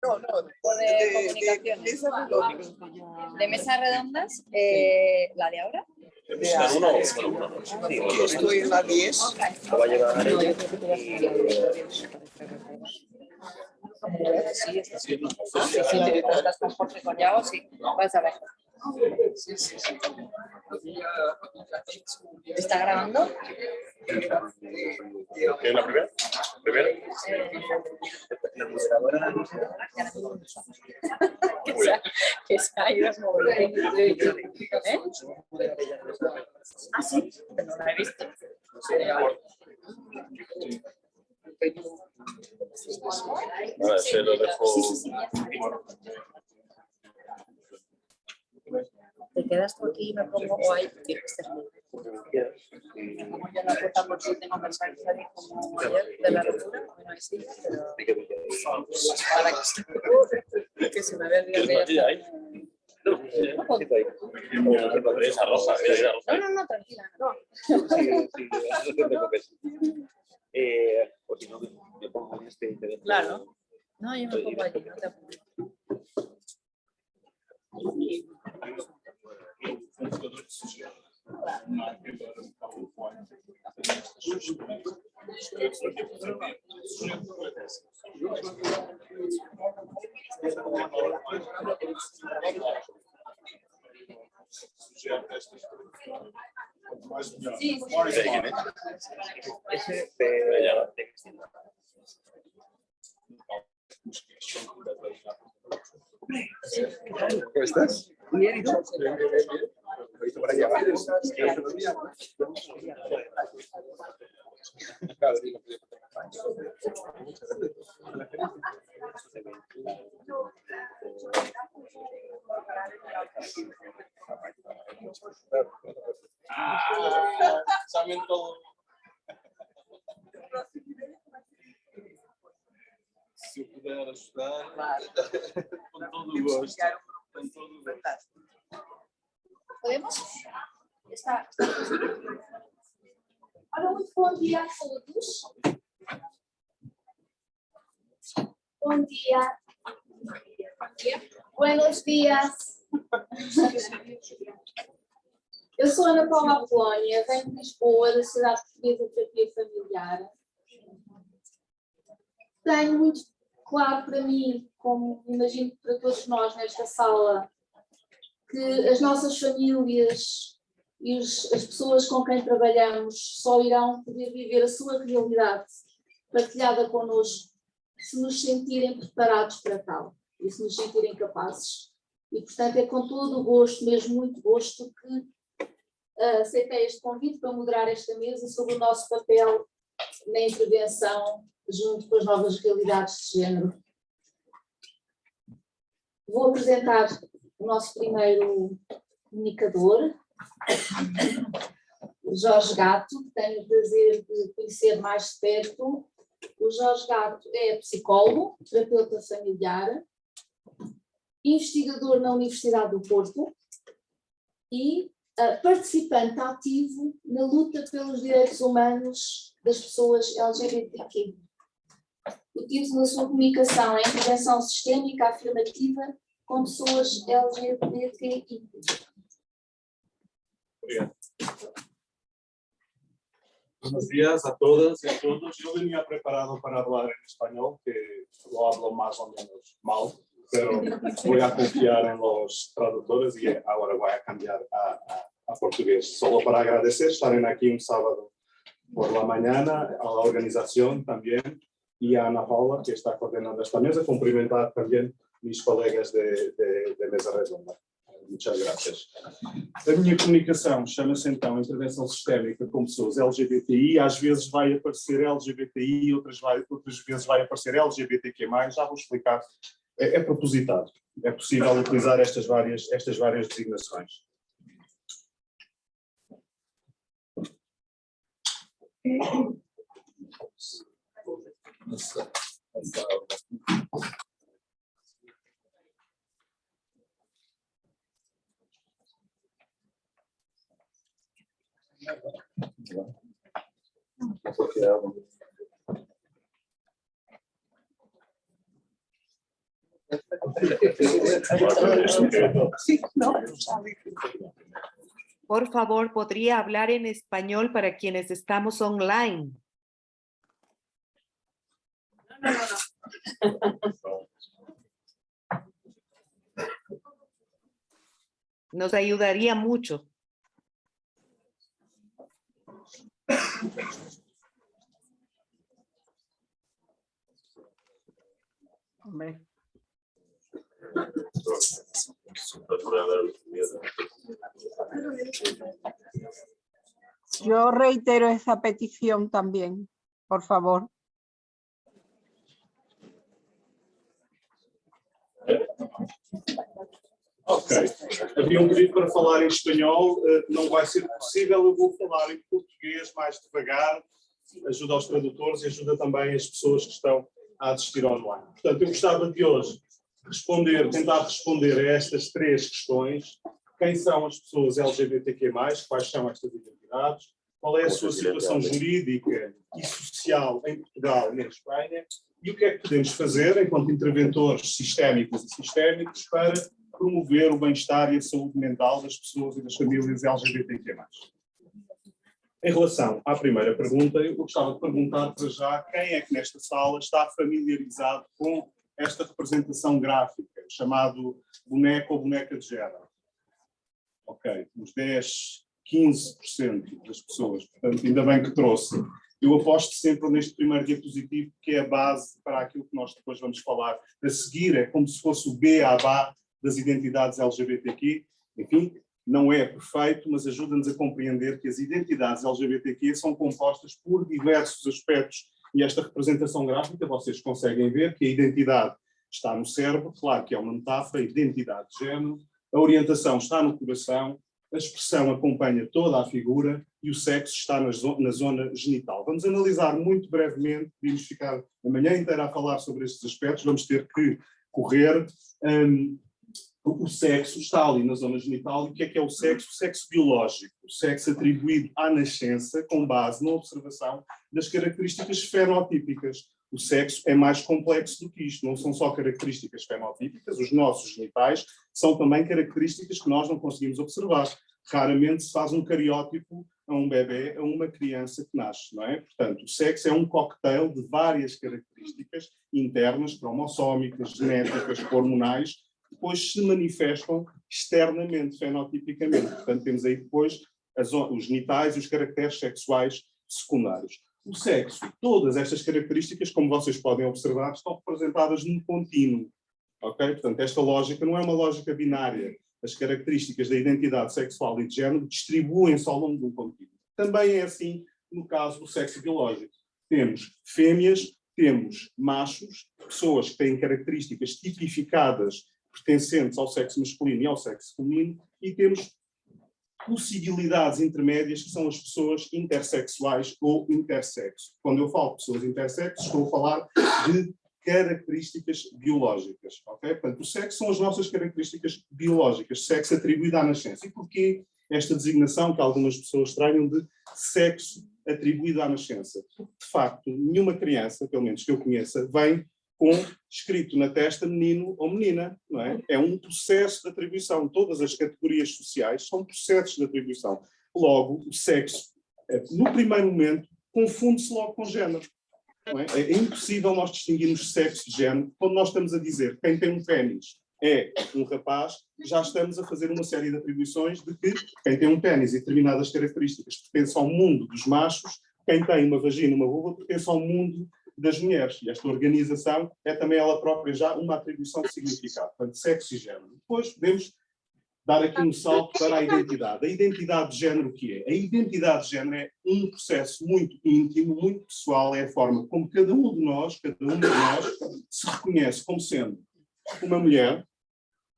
No, no, o de comunicaciones. De mesas redondas, la de ahora. Estoy en la 10. Lo va a llevar ella. Sí, estás con Jorge Collao, sí, vas a ver. ¿Está grabando? ¿Es la primera? ¿Primera? La moderadora. Que se ha ido a mover. ¿Eh? Ah, sí, no la he visto. Ahora se lo dejo. Te quedas tú aquí y me pongo guay. Como yo en la puerta por si tengo que salir como ayer de la locura, bueno, ahí sí, pero para que se me vea el día que ya está. Esa roja, No, tranquila. No. O si no, me pongo en este. Claro. No, yo me pongo allí, no te apures. Sí. Ese de Cristina. ¿Cómo estás? Bien. Por allá abajo. Claro, digo, Saben todo. Se eu puder ajudar, com todo o gosto. Com todo o gosto. ¿Podemos? Está. Ora, muito bom dia a todos. Bom dia. Buenos dias. Eu sou Ana Paula Apolónia, venho de Lisboa, da Sociedade Portuguesa de Terapia Familiar. Tenho muito claro para mim, como imagino que para todos nós nesta sala, que as nossas famílias e as pessoas com quem trabalhamos só irão poder viver a sua realidade partilhada connosco se nos sentirem preparados para tal e se nos sentirem capazes. E, portanto, é com todo o gosto, mesmo muito gosto, que aceitei este convite para moderar esta mesa sobre o nosso papel na intervenção junto com as novas realidades de género. Vou apresentar o nosso primeiro comunicador, o Jorge Gato, que tenho o prazer de conhecer mais de perto. O Jorge Gato é psicólogo, terapeuta familiar, investigador na Universidade do Porto e participante ativo na luta pelos direitos humanos das pessoas LGBTQ. O título da sua comunicação é Intervenção Sistémica Afirmativa com Pessoas LGBTI. Obrigado. Buenos días a todas y a todos. Yo venía preparado para hablar en español, que lo hablo más o menos mal, pero voy a confiar en los traductores y ahora voy a cambiar a portugués. Solo para agradecer estar aquí un sábado por la mañana, a la organización también y a Ana Paula, que está coordinando esta mesa, cumprimentar también mis colegas de Mesa Redonda. Muchas gracias. A minha comunicação chama-se então Intervenção Sistémica com Pessoas LGBTI. Às vezes vai aparecer LGBTI, outras vezes vai aparecer LGBTQ+. Já vou explicar. É propositado. É possível utilizar estas várias designações. Por favor, ¿podría hablar en español para quienes estamos online? Nos ayudaría mucho. Hombre. Yo reitero esa petición también, por favor. Ok. Havia pedido para falar em espanhol, não vai ser possível, eu vou falar em português mais devagar, ajuda aos tradutores e ajuda também as pessoas que estão a assistir online. Portanto, eu gostava de hoje tentar responder a estas 3 questões. Quem são as pessoas LGBTQ+, quais são estas identidades, qual é a sua situação jurídica e social em Portugal e em Espanha, e o que é que podemos fazer enquanto interventores sistémicos e sistémicos para promover o bem-estar e a saúde mental das pessoas e das famílias LGBTQ+. Em relação à primeira pergunta, eu gostava de perguntar para já quem é que nesta sala está familiarizado com esta representação gráfica, chamado boneco ou boneca de género. Ok, uns 10, 15% das pessoas, portanto, ainda bem que trouxe. Eu aposto sempre neste primeiro diapositivo, que é a base para aquilo que nós depois vamos falar. A seguir é como se fosse o beabá das identidades LGBTQ. Enfim, não é perfeito, mas ajuda-nos a compreender que as identidades LGBTQ são compostas por diversos aspectos. E esta representação gráfica, vocês conseguem ver que a identidade está no cérebro, claro que é uma metáfora, a identidade de género, a orientação está no coração, a expressão acompanha toda a figura e o sexo está na zona genital. Vamos analisar muito brevemente, podemos ficar a manhã inteira a falar sobre estes aspectos, vamos ter que correr. O sexo está ali na zona genital. E o que é o sexo? O sexo biológico, o sexo atribuído à nascença com base na observação das características fenotípicas. O sexo é mais complexo do que isto, não são só características fenotípicas, os nossos genitais são também características que nós não conseguimos observar. Raramente se faz um cariótipo a um bebê, a uma criança que nasce, não é? Portanto, o sexo é um cocktail de várias características internas, cromossómicas, genéticas, hormonais, que depois se manifestam externamente, fenotipicamente. Portanto, temos aí depois os genitais e os caracteres sexuais secundários. O sexo, todas estas características, como vocês podem observar, estão representadas num contínuo. Okay? Portanto, esta lógica não é uma lógica binária. As características da identidade sexual e de género distribuem-se ao longo de um contínuo. Também é assim no caso do sexo biológico. Temos fêmeas, temos machos, pessoas que têm características tipificadas pertencentes ao sexo masculino e ao sexo feminino, e temos possibilidades intermédias, que são as pessoas intersexuais ou intersexo. Quando eu falo de pessoas intersexo, estou a falar de características biológicas. Okay? Portanto, o sexo são as nossas características biológicas, sexo atribuído à nascença. E porquê esta designação que algumas pessoas traiam de sexo atribuído à nascença? Porque, de facto, nenhuma criança, pelo menos que eu conheça, vem com escrito na testa menino ou menina, não é? É um processo de atribuição. Todas as categorias sociais são processos de atribuição. Logo, o sexo, no primeiro momento, confunde-se logo com género. Não é? É impossível nós distinguirmos sexo de género. Quando nós estamos a dizer que quem tem um pénis é um rapaz, já estamos a fazer uma série de atribuições de que quem tem um pénis e determinadas características pertence ao mundo dos machos, quem tem uma vagina, uma vulva, pertence ao mundo das mulheres. E esta organização é também ela própria já uma atribuição de significado. Portanto, sexo e género. Depois podemos dar aqui um salto para a identidade. A identidade de género o que é? A identidade de género é um processo muito íntimo, muito pessoal, é a forma como cada um de nós se reconhece como sendo uma mulher,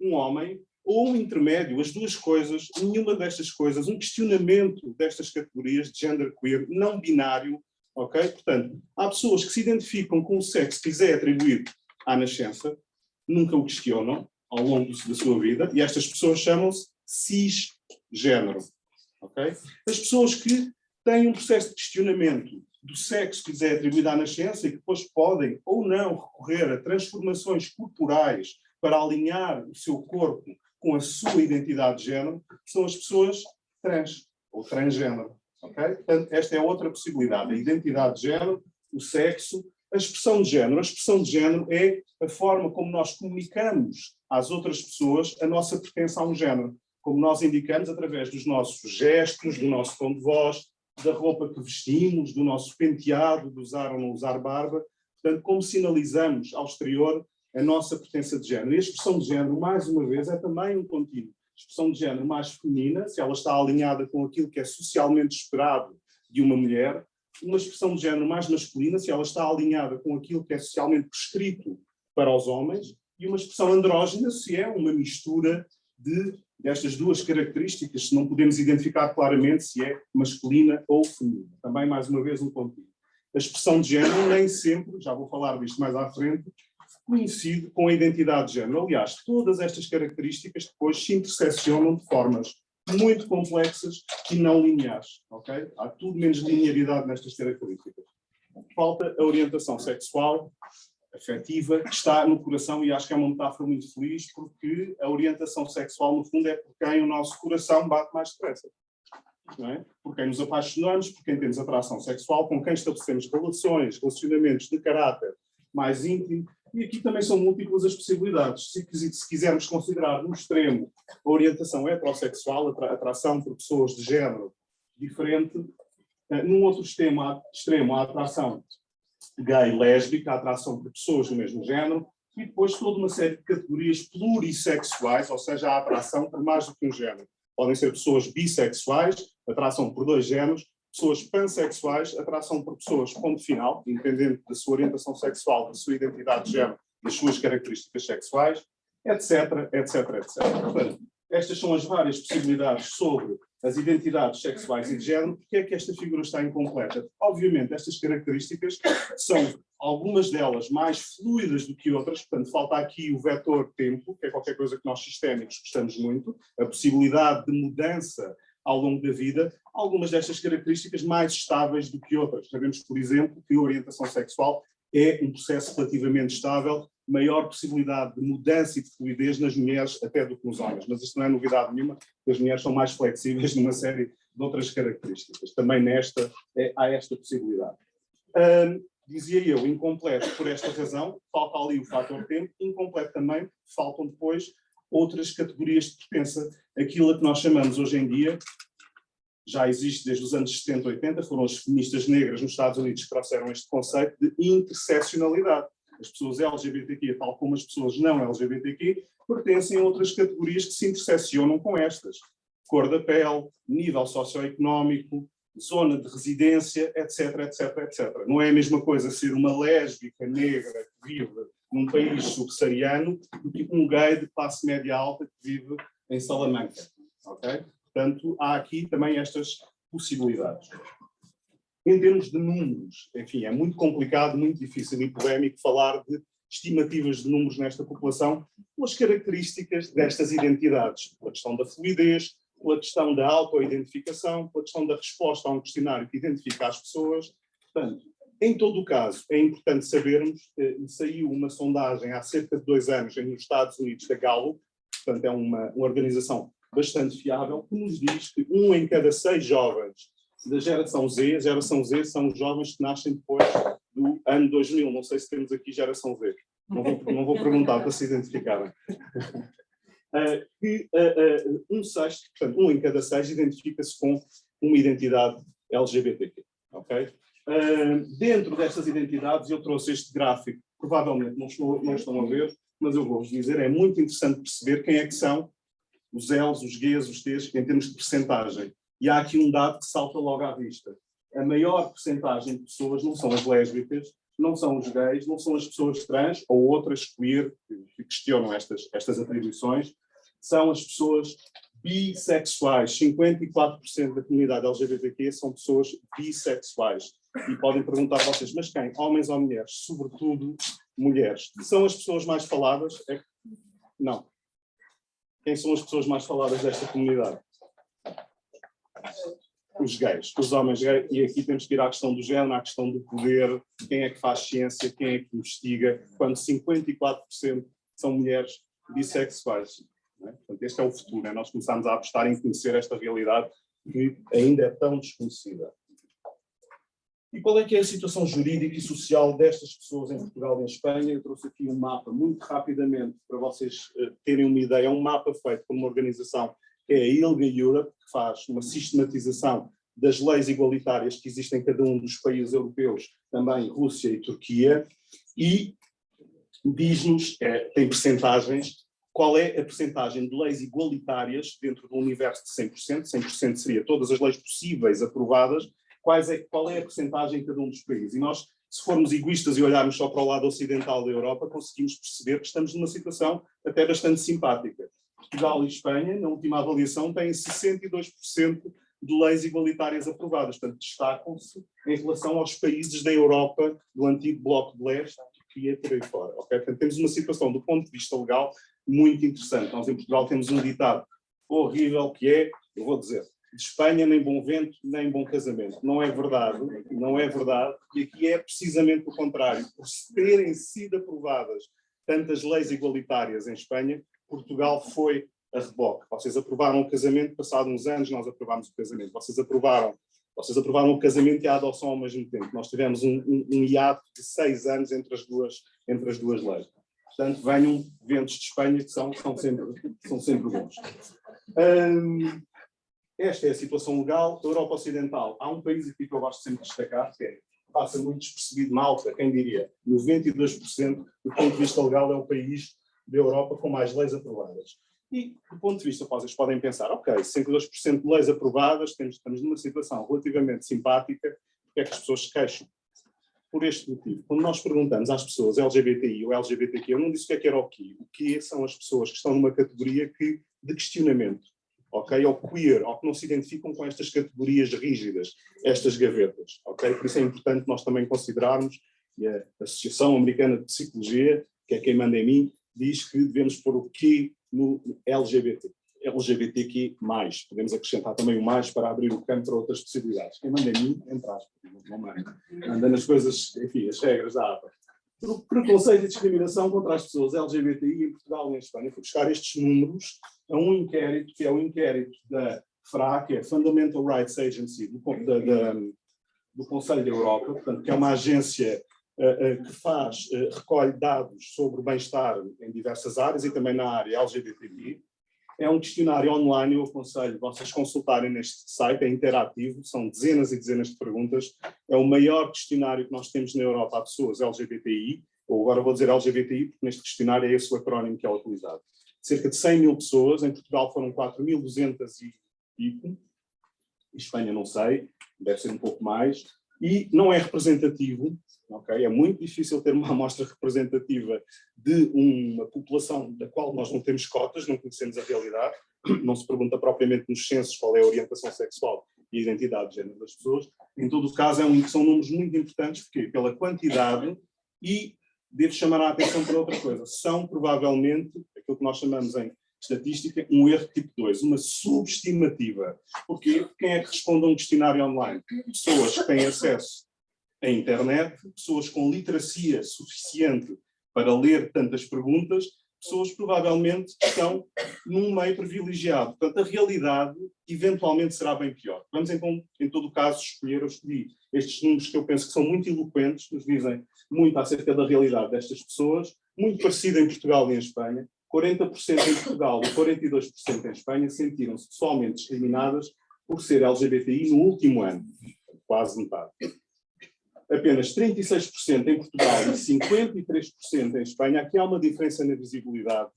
um homem ou um intermédio, as duas coisas, nenhuma destas coisas, um questionamento destas categorias de genderqueer não binário. Ok? Portanto, há pessoas que se identificam com o sexo que lhes é atribuído à nascença, nunca o questionam ao longo da sua vida, e estas pessoas chamam-se cisgênero. Ok? As pessoas que têm um processo de questionamento do sexo que lhes é atribuído à nascença e que depois podem ou não recorrer a transformações corporais para alinhar o seu corpo com a sua identidade de género são as pessoas trans ou transgênero. Okay? Portanto, esta é outra possibilidade. A identidade de género, o sexo, a expressão de género. A expressão de género é a forma como nós comunicamos às outras pessoas a nossa pertença a um género. Como nós indicamos através dos nossos gestos, do nosso tom de voz, da roupa que vestimos, do nosso penteado, de usar ou não usar barba. Portanto, como sinalizamos ao exterior a nossa pertença de género. E a expressão de género, mais uma vez, é também um contínuo. A expressão de género mais feminina, se ela está alinhada com aquilo que é socialmente esperado de uma mulher. Uma expressão de género mais masculina, se ela está alinhada com aquilo que é socialmente prescrito para os homens. E uma expressão andrógena, se é uma mistura destas duas características, se não podemos identificar claramente se é masculina ou feminina. Também, mais uma vez, um contínuo. A expressão de género nem sempre, já vou falar disto mais à frente, coincide com a identidade de género. Aliás, todas estas características depois se interseccionam de formas muito complexas e não lineares. Okay? Há tudo menos linearidade nestas características. Falta a orientação sexual, afetiva, que está no coração, e acho que é uma metáfora muito feliz, porque a orientação sexual, no fundo, é por quem o nosso coração bate mais depressa. Não é? Por quem nos apaixonamos, por quem temos atração sexual, com quem estabelecemos relacionamentos de caráter mais íntimo. E aqui também são múltiplas as possibilidades. Se quisermos considerar no extremo a orientação heterossexual, a atração por pessoas de género diferente, num outro extremo a atração gay, lésbica, a atração por pessoas do mesmo género, e depois toda uma série de categorias plurissexuais, ou seja, a atração por mais do que um género. Podem ser pessoas bissexuais, atração por dois géneros, pessoas pansexuais, atração por pessoas, ponto final, independente da sua orientação sexual, da sua identidade de género, das suas características sexuais, etc, etc, etc. Portanto, estas são as várias possibilidades sobre as identidades sexuais e de género. Porque é que esta figura está incompleta? Obviamente, estas características são, algumas delas, mais fluidas do que outras. Portanto, falta aqui o vetor tempo, que é qualquer coisa que nós sistémicos gostamos muito, a possibilidade de mudança ao longo da vida. Algumas destas características mais estáveis do que outras. Sabemos, por exemplo, que a orientação sexual é um processo relativamente estável, maior possibilidade de mudança e de fluidez nas mulheres até do que nos homens. Mas isto não é novidade nenhuma, porque as mulheres são mais flexíveis numa série de outras características. Também nesta há esta possibilidade. Dizia eu, incompleto por esta razão, falta ali o fator tempo, incompleto também, faltam depois outras categorias de pertença. Aquilo a que nós chamamos hoje em dia, já existe desde os anos 70, 80, foram as feministas negras nos Estados Unidos que trouxeram este conceito de interseccionalidade. As pessoas LGBTQ, tal como as pessoas não LGBTQ, pertencem a outras categorias que se interseccionam com estas. Cor da pele, nível socioeconómico, zona de residência, etc, etc, etc. Não é a mesma coisa ser uma lésbica negra que vive num país subsaariano do que um gay de classe média alta que vive em Salamanca. Okay? Portanto, há aqui também estas possibilidades. Em termos de números, enfim, é muito complicado, muito difícil e polémico falar de estimativas de números nesta população, pelas características destas identidades, pela questão da fluidez, pela questão da autoidentificação, pela questão da resposta a um questionário que identifica as pessoas. Portanto, em todo o caso, é importante sabermos, saiu uma sondagem há cerca de 2 anos nos Estados Unidos da Gallup, portanto é uma organização bastante fiável, que nos diz que 1 em cada 6 jovens da geração Z, a geração Z são os jovens que nascem depois do ano 2000, não sei se temos aqui geração Z, não vou perguntar para se identificarem. Que 1/6, portanto 1 em cada 6 identifica-se com uma identidade LGBTQ. Okay? Dentro destas identidades, eu trouxe este gráfico, provavelmente não estão a ver, mas eu vou-vos dizer, é muito interessante perceber quem é que são os L's, os G's, os T's, em termos de percentagem. E há aqui um dado que salta logo à vista. A maior percentagem de pessoas não são as lésbicas, não são os gays, não são as pessoas trans ou outras queer que questionam estas atribuições, são as pessoas bissexuais. 54% da comunidade LGBTQ são pessoas bissexuais. E podem perguntar a vocês, mas quem? Homens ou mulheres? Sobretudo mulheres. São as pessoas mais faladas? Não. Quem são as pessoas mais faladas desta comunidade? Os gays, os homens gays, e aqui temos que ir à questão do género, à questão do poder, quem é que faz ciência, quem é que investiga, quando 54% são mulheres bissexuais. Não é? Portanto, este é o futuro, nós começamos a apostar em conhecer esta realidade que ainda é tão desconhecida. E qual é que é a situação jurídica e social destas pessoas em Portugal e em Espanha? Eu trouxe aqui um mapa muito rapidamente para vocês terem uma ideia. É um mapa feito por uma organização que é a ILGA Europe, que faz uma sistematização das leis igualitárias que existem em cada um dos países europeus, também Rússia e Turquia, e diz-nos, tem percentagens, qual é a percentagem de leis igualitárias dentro do universo de 100%, 100% seria todas as leis possíveis aprovadas, qual é a percentagem em cada um dos países. E nós, se formos egoístas e olharmos só para o lado ocidental da Europa, conseguimos perceber que estamos numa situação até bastante simpática. Portugal e Espanha, na última avaliação, têm 62% de leis igualitárias aprovadas, portanto destacam-se em relação aos países da Europa, do antigo Bloco de Leste, Turquia e por aí fora. Okay? Portanto, temos uma situação, do ponto de vista legal, muito interessante. Nós em Portugal temos um ditado horrível que é, eu vou dizer, de Espanha nem bom vento, nem bom casamento. Não é verdade, e aqui é precisamente o contrário. Por terem sido aprovadas tantas leis igualitárias em Espanha, Portugal foi a reboque. Vocês aprovaram o casamento, passados uns anos nós aprovámos o casamento. Vocês aprovaram o casamento e a adoção ao mesmo tempo. Nós tivemos um hiato de 6 anos entre as duas leis. Portanto, venham ventos de Espanha que são sempre bons. Esta é a situação legal da Europa Ocidental. Há um país aqui que eu gosto sempre de destacar, que passa muito despercebido, Malta, quem diria, 92% do ponto de vista legal é o país da Europa com mais leis aprovadas. E, do ponto de vista, vocês podem pensar, ok, 52% de leis aprovadas, estamos numa situação relativamente simpática, porque é que as pessoas se queixam? Por este motivo. Quando nós perguntamos às pessoas LGBTI ou LGBTQ, eu não disse o que era o que são as pessoas que estão numa categoria de questionamento, ok? Ou queer, ou que não se identificam com estas categorias rígidas, estas gavetas, ok? Por isso é importante nós também considerarmos, e a Associação Americana de Psicologia, que é quem manda em mim, diz que devemos pôr o Q no LGBTQ+. Podemos acrescentar também o mais para abrir o campo para outras possibilidades. Quem manda em mim, entra aspas, não manda. Anda nas coisas, enfim, as regras da APA. Preconceito e discriminação contra as pessoas LGBTI em Portugal e em Espanha. Fui buscar estes números a um inquérito, que é o inquérito da FRA, que é Fundamental Rights Agency, do Conselho da Europa, portanto, que é uma agência que recolhe dados sobre o bem-estar em diversas áreas e também na área LGBTI. É um questionário online, eu aconselho vocês consultarem neste site, é interativo, são dezenas e dezenas de perguntas. É o maior questionário que nós temos na Europa a pessoas LGBTI, ou agora vou dizer LGBTI, porque neste questionário é esse o acrónimo que é utilizado. Cerca de 100 mil pessoas, em Portugal foram 4.200 e pico, em Espanha não sei, deve ser um pouco mais, e não é representativo, okay? É muito difícil ter uma amostra representativa de uma população da qual nós não temos cotas, não conhecemos a realidade, não se pergunta propriamente nos censos qual é a orientação sexual e a identidade de género das pessoas. Em todo o caso, são números muito importantes, porque pela quantidade e devo chamar a atenção para outra coisa. São provavelmente aquilo que nós chamamos em estatística um erro tipo 2, uma subestimativa. Porquê? Quem é que responde a um questionário online? Pessoas que têm acesso à internet, pessoas com literacia suficiente para ler tantas perguntas, pessoas provavelmente que estão num meio privilegiado. Portanto, a realidade eventualmente será bem pior. Vamos então, em todo o caso, escolher, eu escolhi estes números que eu penso que são muito eloquentes, nos dizem muito acerca da realidade destas pessoas, muito parecida em Portugal e em Espanha. 40% em Portugal e 42% em Espanha sentiram-se pessoalmente discriminadas por ser LGBTI no último ano, quase metade. Apenas 36% em Portugal e 53% em Espanha. Aqui há uma diferença na visibilidade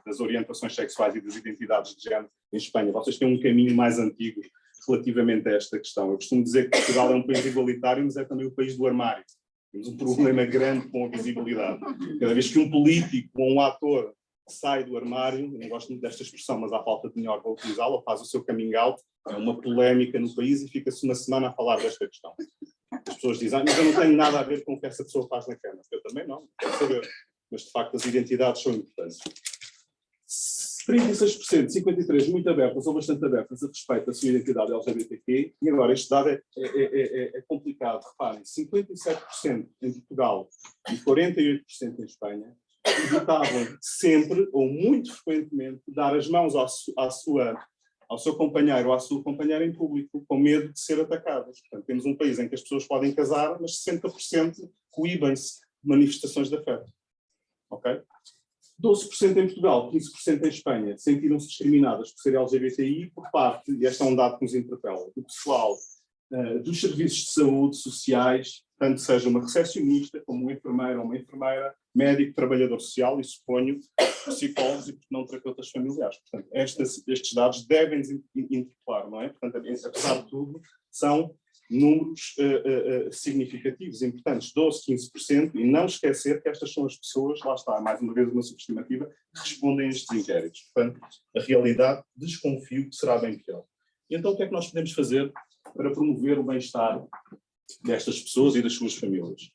das orientações sexuais e das identidades de género em Espanha. Vocês têm um caminho mais antigo relativamente a esta questão. Eu costumo dizer que Portugal é um país igualitário, mas é também o país do armário. Temos um problema grande com a visibilidade. Cada vez que um político ou um ator sai do armário, eu não gosto muito desta expressão, mas à falta de melhor vou utilizá-la, faz o seu coming out, é uma polémica no país e fica-se uma semana a falar desta questão. As pessoas dizem, mas eu não tenho nada a ver com o que essa pessoa faz na cama. Eu também não, quero saber. Mas de facto as identidades são importantes. 36%, 53% muito abertas ou bastante abertas a respeito da sua identidade LGBTQ, e agora este dado é complicado, reparem, 57% em Portugal e 48% em Espanha evitavam sempre, ou muito frequentemente, dar as mãos ao seu companheiro ou à sua companheira em público, com medo de ser atacadas. Portanto, temos um país em que as pessoas podem casar, mas 60% coíbem-se de manifestações de afeto. Ok? 12% em Portugal, 15% em Espanha, sentiram-se discriminadas por ser LGBTI por parte, e este é um dado que nos interpela, do pessoal dos serviços de saúde sociais, tanto seja uma recepcionista, como um enfermeiro ou uma enfermeira, médico, trabalhador social e, suponho, psicólogos e não terapeutas familiares. Portanto, estes dados devem interpelar, não é? Portanto, apesar de tudo, são números significativos, importantes, 12%, 15%, e não esquecer que estas são as pessoas, lá está, mais uma vez uma subestimativa, que respondem a estes inquéritos. Portanto, a realidade, desconfio que será bem pior. E então, o que é que nós podemos fazer para promover o bem-estar destas pessoas e das suas famílias?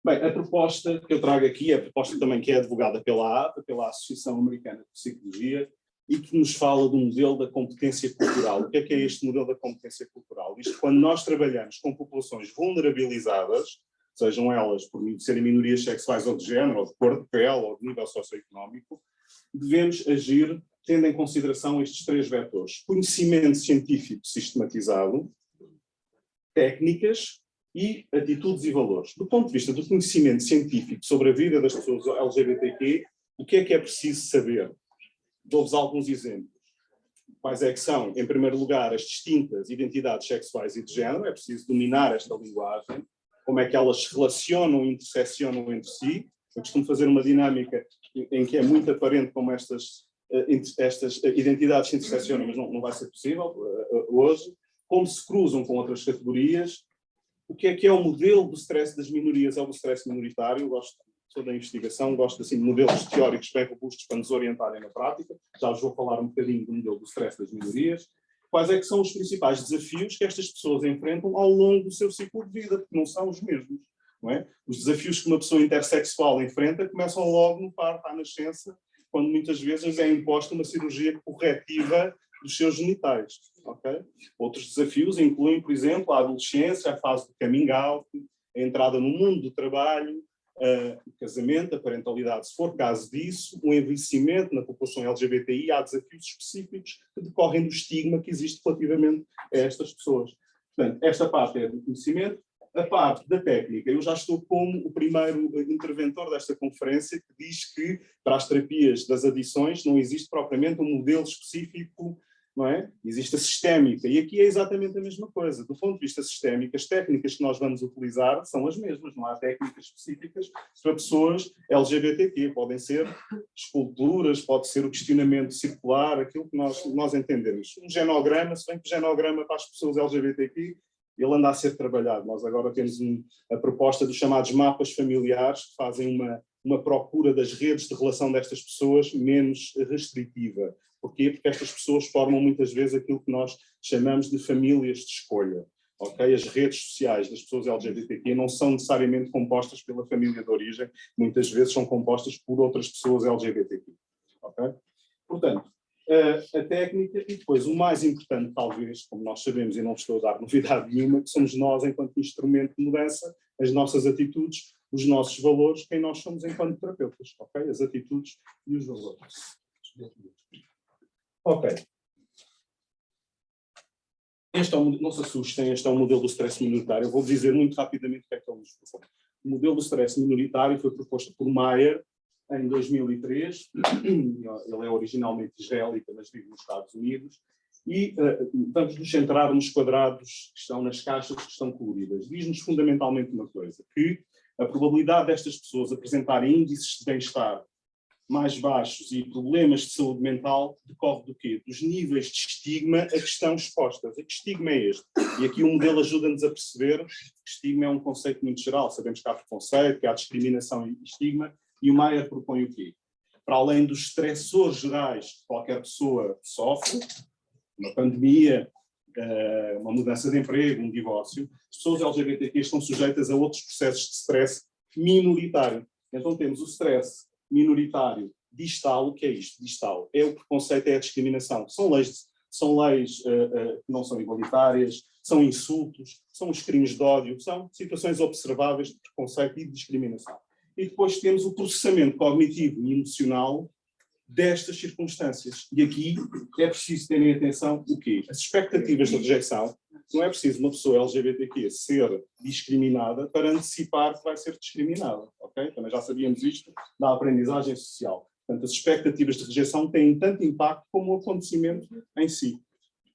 Bem, a proposta que eu trago aqui é a proposta também que é advogada pela APA, pela Associação Americana de Psicologia, e que nos fala do modelo da competência cultural. O que é este modelo da competência cultural? Isto, quando nós trabalhamos com populações vulnerabilizadas, sejam elas por serem minorias sexuais ou de género, ou de cor de pele, ou de nível socioeconómico, devemos agir tendo em consideração estes 3 vetores: conhecimento científico sistematizado, técnicas e atitudes e valores. Do ponto de vista do conhecimento científico sobre a vida das pessoas LGBTQ, o que é preciso saber? Dou-vos alguns exemplos. Quais é que são, em primeiro lugar, as distintas identidades sexuais e de género? É preciso dominar esta linguagem. Como é que elas se relacionam e interseccionam entre si? Eu costumo fazer uma dinâmica em que é muito aparente como estas identidades se interseccionam, mas não vai ser possível hoje. Como se cruzam com outras categorias. O que é o modelo do stress das minorias? É o stress minoritário. Eu sou da investigação, gosto assim, de modelos teóricos bem robustos para nos orientarem na prática. Já vos vou falar um bocadinho do modelo do stress das minorias. Quais é que são os principais desafios que estas pessoas enfrentam ao longo do seu ciclo de vida, porque não são os mesmos. Não é? Os desafios que uma pessoa intersexual enfrenta começam logo no parto, à nascença, quando muitas vezes é imposta uma cirurgia corretiva dos seus genitais. Okay? Outros desafios incluem, por exemplo, a adolescência, a fase do coming out, a entrada no mundo do trabalho, o casamento, a parentalidade, se for caso disso, o envelhecimento na população LGBTI. Há desafios específicos que decorrem do estigma que existe relativamente a estas pessoas. Portanto, esta parte é do conhecimento. A parte da técnica, eu já estou como o primeiro interventor desta conferência que diz que para as terapias das adições não existe propriamente um modelo específico, não é? Existe a sistémica, e aqui é exatamente a mesma coisa. Do ponto de vista sistémico, as técnicas que nós vamos utilizar são as mesmas, não há técnicas específicas para pessoas LGBTQ. Podem ser esculturas, pode ser o questionamento circular, aquilo que nós entendemos. Um genograma, se bem que o genograma para as pessoas LGBTQ, ele anda a ser trabalhado. Nós agora temos a proposta dos chamados mapas familiares, que fazem uma procura das redes de relação destas pessoas menos restritiva. Porquê? Porque estas pessoas formam muitas vezes aquilo que nós chamamos de famílias de escolha. Okay? As redes sociais das pessoas LGBTQ não são necessariamente compostas pela família de origem, muitas vezes são compostas por outras pessoas LGBTQ. Okay? Portanto, a técnica e depois o mais importante, talvez, como nós sabemos e não estou a dar novidade nenhuma, que somos nós enquanto instrumento de mudança, as nossas atitudes, os nossos valores, quem nós somos enquanto terapeutas, ok? As atitudes e os valores. Ok. Não se assustem, este é um modelo do stress minoritário. Eu vou dizer muito rapidamente o que é ele nos propõe. O modelo do stress minoritário foi proposto por Mayer em 2003, ele é originalmente israelita, mas vive nos Estados Unidos, e vamos nos centrar nos quadrados que estão nas caixas que estão coloridas. Diz-nos fundamentalmente uma coisa, que a probabilidade destas pessoas apresentarem índices de bem-estar mais baixos e problemas de saúde mental decorre do quê? Dos níveis de estigma a que estão expostas. E que estigma é este? E aqui o modelo ajuda-nos a perceber que estigma é um conceito muito geral. Sabemos que há preconceito, que há discriminação e estigma, e o Mayer propõe o quê? Para além dos estressores gerais que qualquer pessoa sofre, uma pandemia, uma mudança de emprego, um divórcio, as pessoas LGBTQ estão sujeitas a outros processos de stress minoritário. Então temos o stress minoritário distal. O que é isto? Distal é o preconceito, é a discriminação. São leis que não são igualitárias, são insultos, são os crimes de ódio, são situações observáveis de preconceito e de discriminação. e depois temos o processamento cognitivo e emocional destas circunstâncias. E aqui é preciso terem atenção o quê? As expectativas de rejeição. Não é preciso uma pessoa LGBTQ ser discriminada para antecipar que vai ser discriminada. Okay? Também já sabíamos isto na aprendizagem social. Portanto, as expectativas de rejeição têm tanto impacto como o acontecimento em si.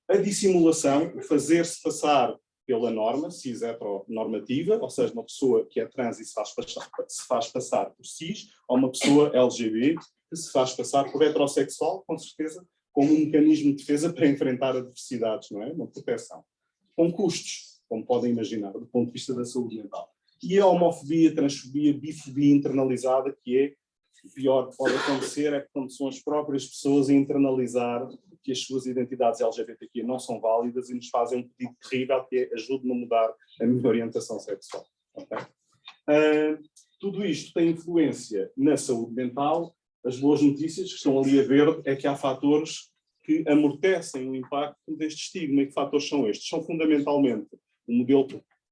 A dissimulação, o fazer-se passar pela norma, cis heteronormativa, ou seja, uma pessoa que é trans e se faz passar por cis, ou uma pessoa LGB que se faz passar por heterossexual, com certeza, como um mecanismo de defesa para enfrentar adversidades, não é? Uma proteção. Com custos, como podem imaginar, do ponto de vista da saúde mental. E a homofobia, transfobia, bifobia internalizada, que é o pior que pode acontecer, é que quando são as próprias pessoas a internalizar que as suas identidades LGBTQ não são válidas e nos fazem um pedido terrível, que é ajude-me a mudar a minha orientação sexual. Okay? Tudo isto tem influência na saúde mental. As boas notícias que estão ali a verde é que há fatores que amortecem o impacto deste estigma. E que fatores são estes? São fundamentalmente, o modelo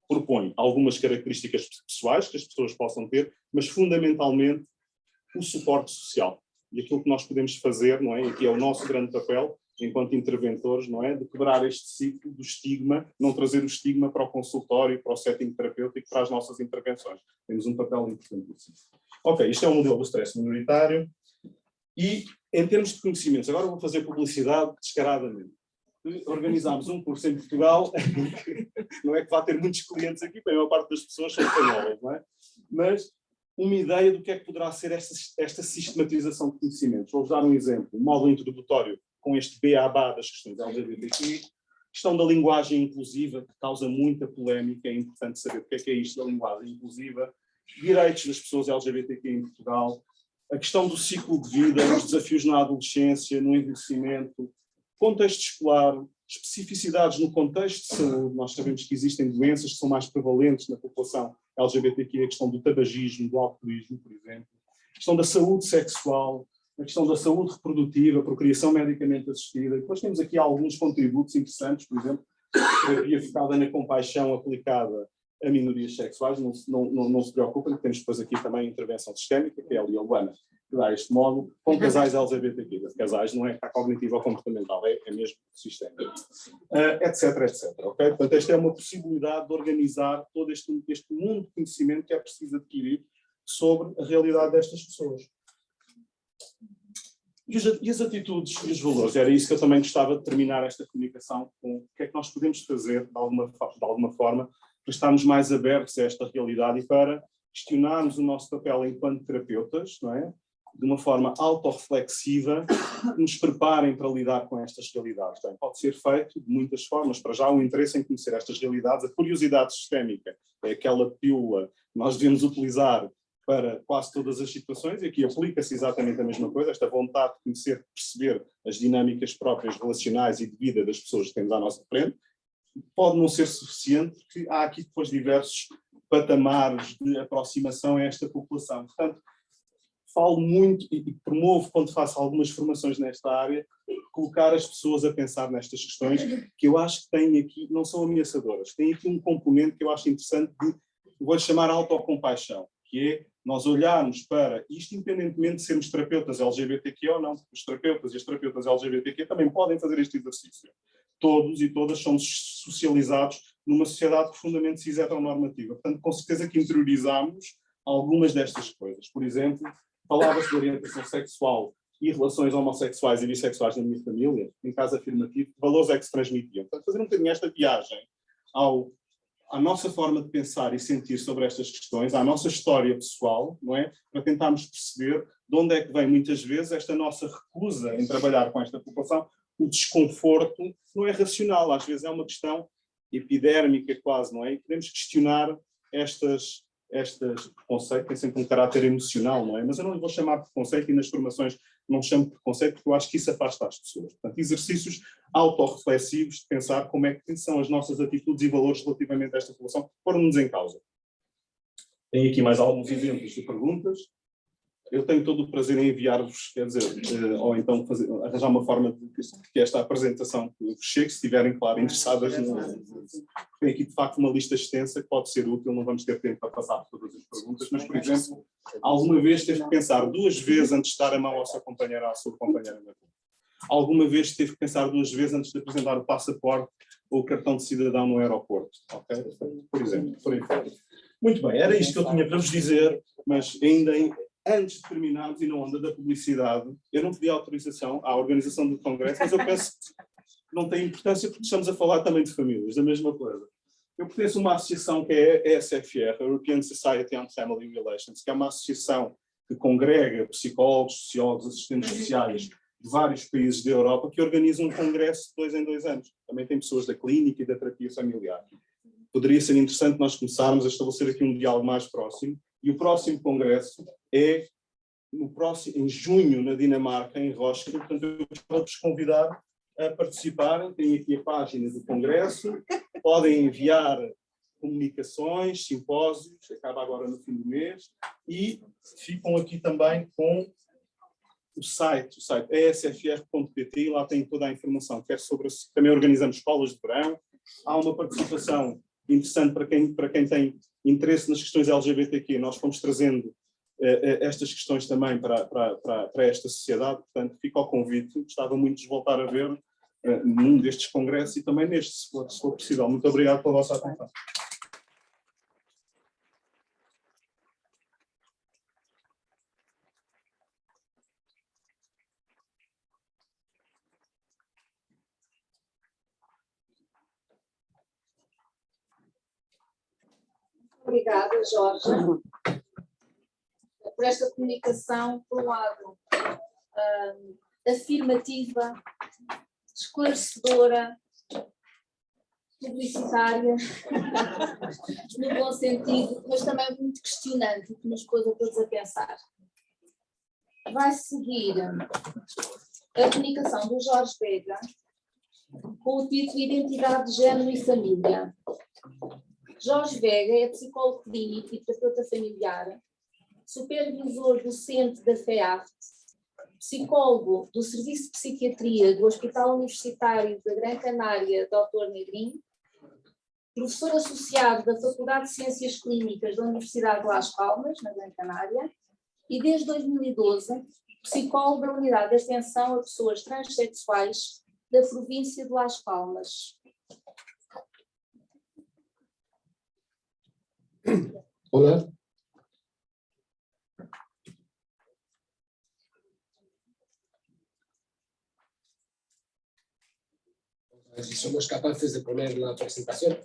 propõe algumas características pessoais que as pessoas possam ter, mas fundamentalmente o suporte social. E aquilo que nós podemos fazer, não é? E aqui é o nosso grande papel, enquanto interventores, não é? De quebrar este ciclo do estigma, não trazer o estigma para o consultório, para o setting terapêutico, para as nossas intervenções. Temos um papel importantíssimo. Ok, isto é o modelo do stress minoritário. E, em termos de conhecimentos, agora vou fazer publicidade descaradamente. Organizámos um curso em Portugal, não é que vá ter muitos clientes aqui, a maior parte das pessoas são espanholas, não é? Mas uma ideia do que é que poderá ser esta sistematização de conhecimentos. Vou-vos dar um exemplo, um módulo introdutório com este beabá das questões LGBTQ, questão da linguagem inclusiva, que causa muita polémica, é importante saber o que é isto da linguagem inclusiva, direitos das pessoas LGBTQ em Portugal, a questão do ciclo de vida, os desafios na adolescência, no envelhecimento, contexto escolar, especificidades no contexto de saúde. Nós sabemos que existem doenças que são mais prevalentes na população LGBTQ, a questão do tabagismo, do alcoolismo, por exemplo, a questão da saúde sexual, a questão da saúde reprodutiva, procriação medicamente assistida. E depois temos aqui alguns contributos interessantes, por exemplo, terapia focada na compaixão aplicada a minorias sexuais. Não se preocupem, temos depois aqui também a intervenção sistémica, que é a Luana, que dá este módulo, com casais LGBTQ. Casais não é cognitivo ou comportamental, é mesmo sistémico. Etc, etc. Okay? Portanto, esta é uma possibilidade de organizar todo este mundo de conhecimento que é preciso adquirir sobre a realidade destas pessoas. E as atitudes e os valores? Era isso que eu também gostava de terminar esta comunicação com. O que é que nós podemos fazer, de alguma forma, para estarmos mais abertos a esta realidade e para questionarmos o nosso papel enquanto terapeutas, não é? De uma forma autorreflexiva, que nos preparem para lidar com estas realidades. Bem, pode ser feito de muitas formas. Para já, o interesse em conhecer estas realidades, a curiosidade sistémica é aquela pílula que nós devemos utilizar para quase todas as situações, e aqui aplica-se exatamente a mesma coisa, esta vontade de conhecer, perceber as dinâmicas próprias relacionais e de vida das pessoas que temos à nossa frente, pode não ser suficiente, porque há aqui depois diversos patamares de aproximação a esta população. Portanto, falo muito e promovo, quando faço algumas formações nesta área, colocar as pessoas a pensar nestas questões, que eu acho que têm aqui, não são ameaçadoras, têm aqui um componente que eu acho interessante de, vou-lhe chamar autocompaixão, que é nós olharmos para isto, independentemente de sermos terapeutas LGBTQ ou não, os terapeutas e as terapeutas LGBTQ também podem fazer este exercício. Todos e todas somos socializados numa sociedade profundamente cis-heteronormativa. Portanto, com certeza que interiorizamos algumas destas coisas. Por exemplo, falava-se de orientação sexual e relações homossexuais e bissexuais na minha família, em caso afirmativo, que valores é que se transmitiam. Portanto, fazer um bocadinho esta viagem à nossa forma de pensar e sentir sobre estas questões, à nossa história pessoal, não é? Para tentarmos perceber de onde é que vem muitas vezes esta nossa recusa em trabalhar com esta população. O desconforto não é racional, às vezes é uma questão epidérmica quase, não é? E podemos questionar estes preconceitos, tem sempre um caráter emocional, não é? Mas eu não lhe vou chamar de preconceito e nas formações não chamo de preconceito porque eu acho que isso afasta as pessoas. Portanto, exercícios autorreflexivos de pensar como é que são as nossas atitudes e valores relativamente a esta população, pondo-nos em causa. Tenho aqui mais alguns exemplos de perguntas. eu tenho todo o prazer em enviar-vos, quer dizer, ou então arranjar uma forma de que esta apresentação vos chegue, se estiverem, claro, interessadas. Tem aqui, de facto, uma lista extensa que pode ser útil, não vamos ter tempo para passar por todas as perguntas, mas, por exemplo, alguma vez teve que pensar 2 vezes antes de dar a mão ao seu companheiro ou à sua companheira na rua? Alguma vez teve que pensar 2 vezes antes de apresentar o passaporte ou o cartão de cidadão no aeroporto? Ok? Por exemplo, por aí fora. Muito bem, era isto que eu tinha para vos dizer, mas ainda antes de terminarmos e na onda da publicidade, eu não pedi autorização à organização do congresso, mas eu penso que não tem importância porque estamos a falar também de famílias, da mesma coisa. Eu pertenço a uma associação que é a ESFR, European Society on Family Relations, que é uma associação que congrega psicólogos, sociólogos, assistentes sociais de vários países da Europa que organizam um congresso de 2 em 2 anos. Também tem pessoas da clínica e da terapia familiar. Poderia ser interessante nós começarmos a estabelecer aqui um diálogo mais próximo, e o próximo congresso é em junho, na Dinamarca, em Roskilde. Portanto, eu vou vos convidar a participarem. Tem aqui a página do congresso, podem enviar comunicações, simpósios, acaba agora no fim do mês, e ficam aqui também com o site esfr.pt, e lá tem toda a informação, quer sobre, também organizamos escolas de verão, há uma participação interessante para quem tem interesse nas questões LGBTQ, nós fomos trazendo estas questões também para esta sociedade, portanto fica ao convite, gostava muito de voltar a ver num destes congressos e também neste, se for possível. Muito obrigado pela vossa atenção. Obrigada, Jorge, por esta comunicação, por um lado, afirmativa, esclarecedora, publicitária, no bom sentido, mas também muito questionante, que nos pôs a todos a pensar. Vai seguir a comunicação do Jorge Vega, com o título Identidade, Género e Família. Jorge Vega é psicólogo clínico e terapeuta familiar, supervisor docente da FEAFT, psicólogo do Serviço de Psiquiatria do Hospital Universitário da Gran Canária, Dr. Negrin, professor associado da Faculdade de Ciências Clínicas da Universidade de Las Palmas, na Gran Canária, e desde 2012, psicólogo da Unidade de Atenção a Pessoas Transsexuais da província de Las Palmas. Hola. Si somos capaces de poner la presentación.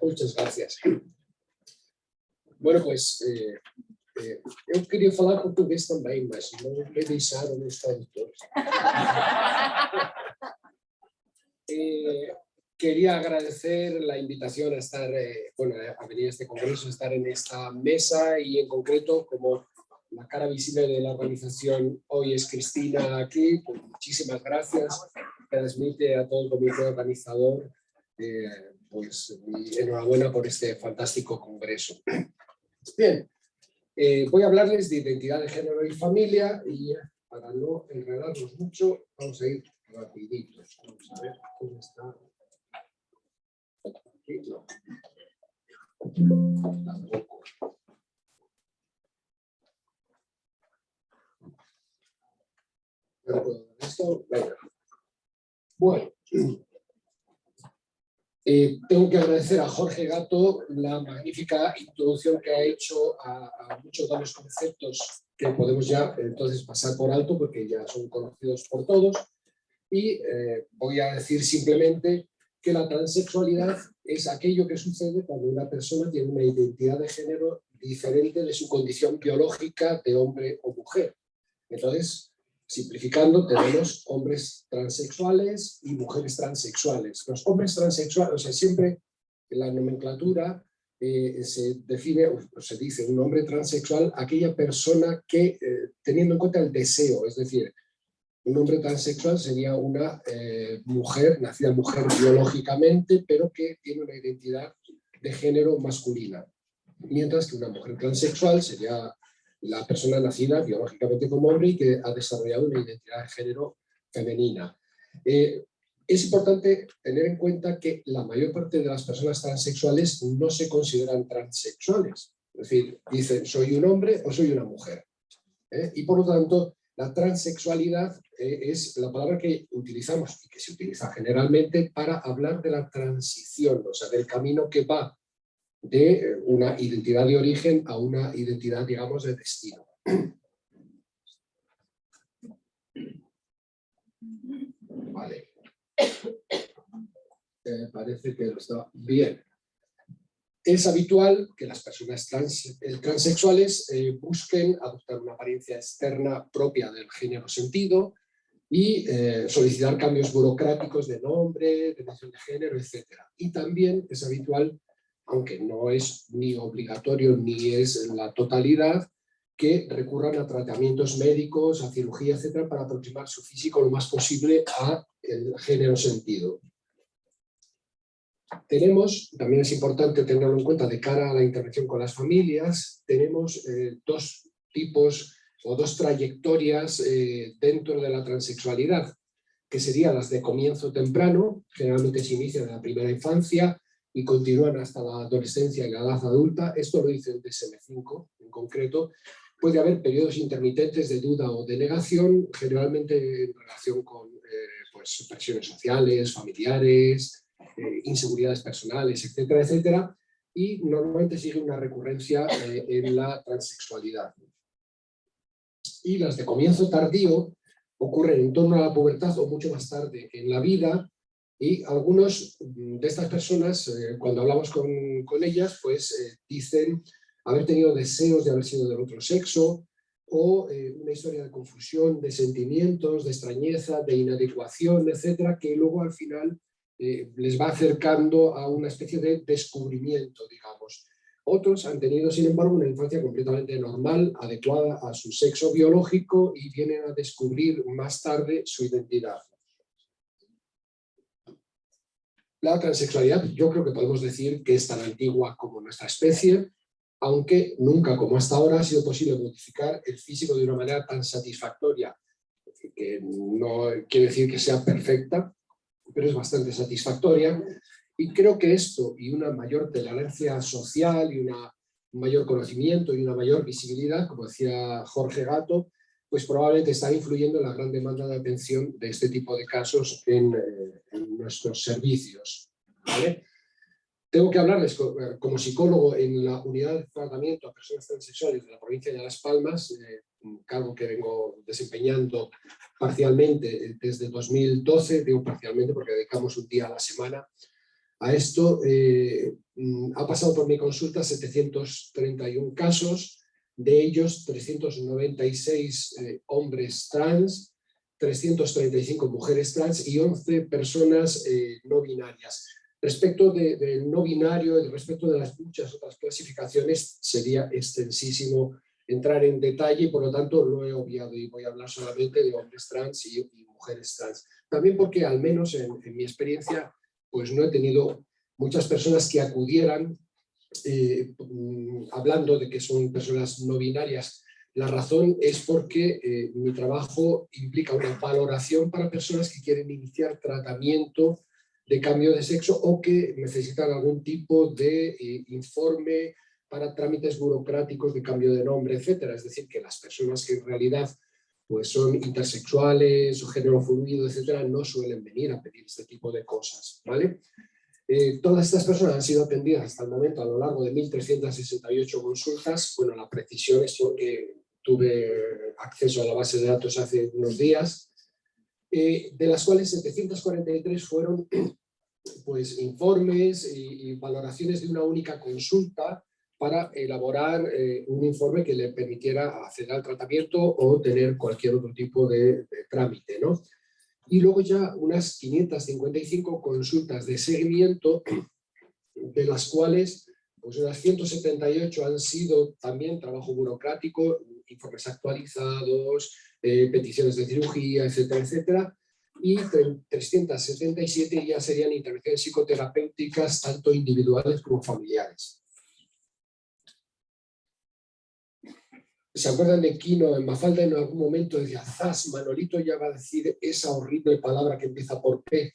Muchas gracias. Bueno, pues eu queria falar português também, mas não me deixaram os tradutores. Quería agradecer la invitación a estar, a venir a este congreso, a estar en esta mesa y en concreto como la cara visible de la organización hoy es Cristina aquí, pues muchísimas gracias, transmite a todo el comité organizador pues mi enhorabuena por este fantástico congreso. Bien, voy a hablarles de identidad de género y familia y para no enredarnos mucho vamos a ir rapiditos. Vamos a ver cómo está. No. Tampoco. Esto, venga. Bueno, tengo que agradecer a Jorge Gato la magnífica introducción que ha hecho a muchos de los conceptos que podemos ya entonces pasar por alto porque ya son conocidos por todos y voy a decir simplemente que la transexualidad es aquello que sucede cuando una persona tiene una identidad de género diferente de su condición biológica de hombre o mujer. Entonces, simplificando, tenemos hombres transexuales y mujeres transexuales. Los hombres transexuales, o sea, siempre en la nomenclatura se define, o se dice un hombre transexual, aquella persona que, teniendo en cuenta el deseo, es decir, un hombre transexual sería una mujer, nacida mujer biológicamente, pero que tiene una identidad de género masculina. Mientras que una mujer transexual sería la persona nacida biológicamente como hombre y que ha desarrollado una identidad de género femenina. Es importante tener en cuenta que la mayor parte de las personas transexuales no se consideran transexuales. Es decir, dicen soy un hombre o soy una mujer. Y por lo tanto, la transexualidad es la palabra que utilizamos y que se utiliza generalmente para hablar de la transición, o sea, del camino que va de una identidad de origen a una identidad, digamos, de destino. Vale. Parece que está bien. Es habitual que las personas transexuales busquen adoptar una apariencia externa propia del género sentido y solicitar cambios burocráticos de nombre, de mención de género, etc. Y también es habitual, aunque no es ni obligatorio ni es la totalidad, que recurran a tratamientos médicos, a cirugía, etc., para aproximar su físico lo más posible al género sentido. Tenemos, también es importante tenerlo en cuenta de cara a la intervención con las familias, tenemos dos tipos o dos trayectorias dentro de la transexualidad, que serían las de comienzo temprano, generalmente se inician en la primera infancia y continúan hasta la adolescencia y la edad adulta. Esto lo dice el DSM-5 en concreto. Puede haber periodos intermitentes de duda o de negación, generalmente en relación con pues, presiones sociales, familiares, inseguridades personales, etcétera, etcétera, y normalmente sigue una recurrencia en la transexualidad. Y las de comienzo tardío ocurren en torno a la pubertad o mucho más tarde en la vida, y algunos de estas personas, cuando hablamos con ellas, pues dicen haber tenido deseos de haber sido del otro sexo, o una historia de confusión, de sentimientos, de extrañeza, de inadecuación, etcétera, que luego al final les va acercando a una especie de descubrimiento, digamos. Otros han tenido, sin embargo, una infancia completamente normal, adecuada a su sexo biológico y vienen a descubrir más tarde su identidad. La transexualidad, yo creo que podemos decir que es tan antigua como nuestra especie, aunque nunca, como hasta ahora, ha sido posible modificar el físico de una manera tan satisfactoria, que no quiere decir que sea perfecta, pero es bastante satisfactoria, y creo que esto y una mayor tolerancia social y un mayor conocimiento y una mayor visibilidad, como decía Jorge Gatto, pues probablemente está influyendo en la gran demanda de atención de este tipo de casos en nuestros servicios. ¿Vale? Tengo que hablarles como psicólogo en la unidad de tratamiento a personas transexuales de la provincia de Las Palmas, un cargo que vengo desempeñando parcialmente desde 2012, digo parcialmente porque dedicamos un día a la semana a esto. Ha pasado por mi consulta 731 casos, de ellos 396 hombres trans, 335 mujeres trans y 11 personas no binarias. Respecto del no binario y respecto de las muchas otras clasificaciones, sería extensísimo entrar en detalle y por lo tanto lo he obviado y voy a hablar solamente de hombres trans y mujeres trans. También porque al menos en mi experiencia pues no he tenido muchas personas que acudieran hablando de que son personas no binarias. La razón es porque mi trabajo implica una valoración para personas que quieren iniciar tratamiento de cambio de sexo o que necesitan algún tipo de informe para trámites burocráticos de cambio de nombre, etcétera. Es decir, que las personas que en realidad pues, son intersexuales o género fluido, etcétera, no suelen venir a pedir este tipo de cosas, ¿vale? Todas estas personas han sido atendidas hasta el momento a lo largo de 1.368 consultas. Bueno, la precisión es porque tuve acceso a la base de datos hace unos días, de las cuales 743 fueron pues, informes y valoraciones de una única consulta para elaborar un informe que le permitiera acceder al tratamiento o tener cualquier otro tipo de trámite, ¿no? Y luego ya unas 555 consultas de seguimiento, de las cuales pues unas 178 han sido también trabajo burocrático, informes actualizados, peticiones de cirugía, etcétera, etcétera, y 377 ya serían intervenciones psicoterapéuticas, tanto individuales como familiares. ¿Se acuerdan de Quino? En Mafalda en algún momento decía, zas, Manolito ya va a decir esa horrible palabra que empieza por P.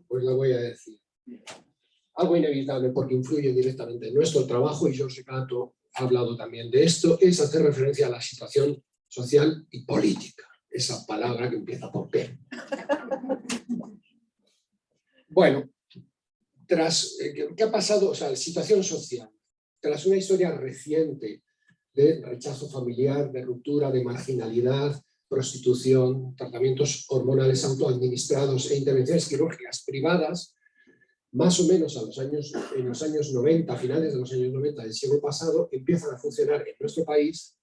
Pues la voy a decir. Algo inevitable porque influye directamente en nuestro trabajo, y Jorge Gatto ha hablado también de esto, es hacer referencia a la situación social y política. Esa palabra que empieza por P. Bueno, ¿qué ha pasado? O sea, la situación social. Tras una historia reciente de rechazo familiar, de ruptura, de marginalidad, prostitución, tratamientos hormonales autoadministrados e intervenciones quirúrgicas privadas, más o menos en los años 90, finales de los años 90 del siglo pasado, empiezan a funcionar en nuestro país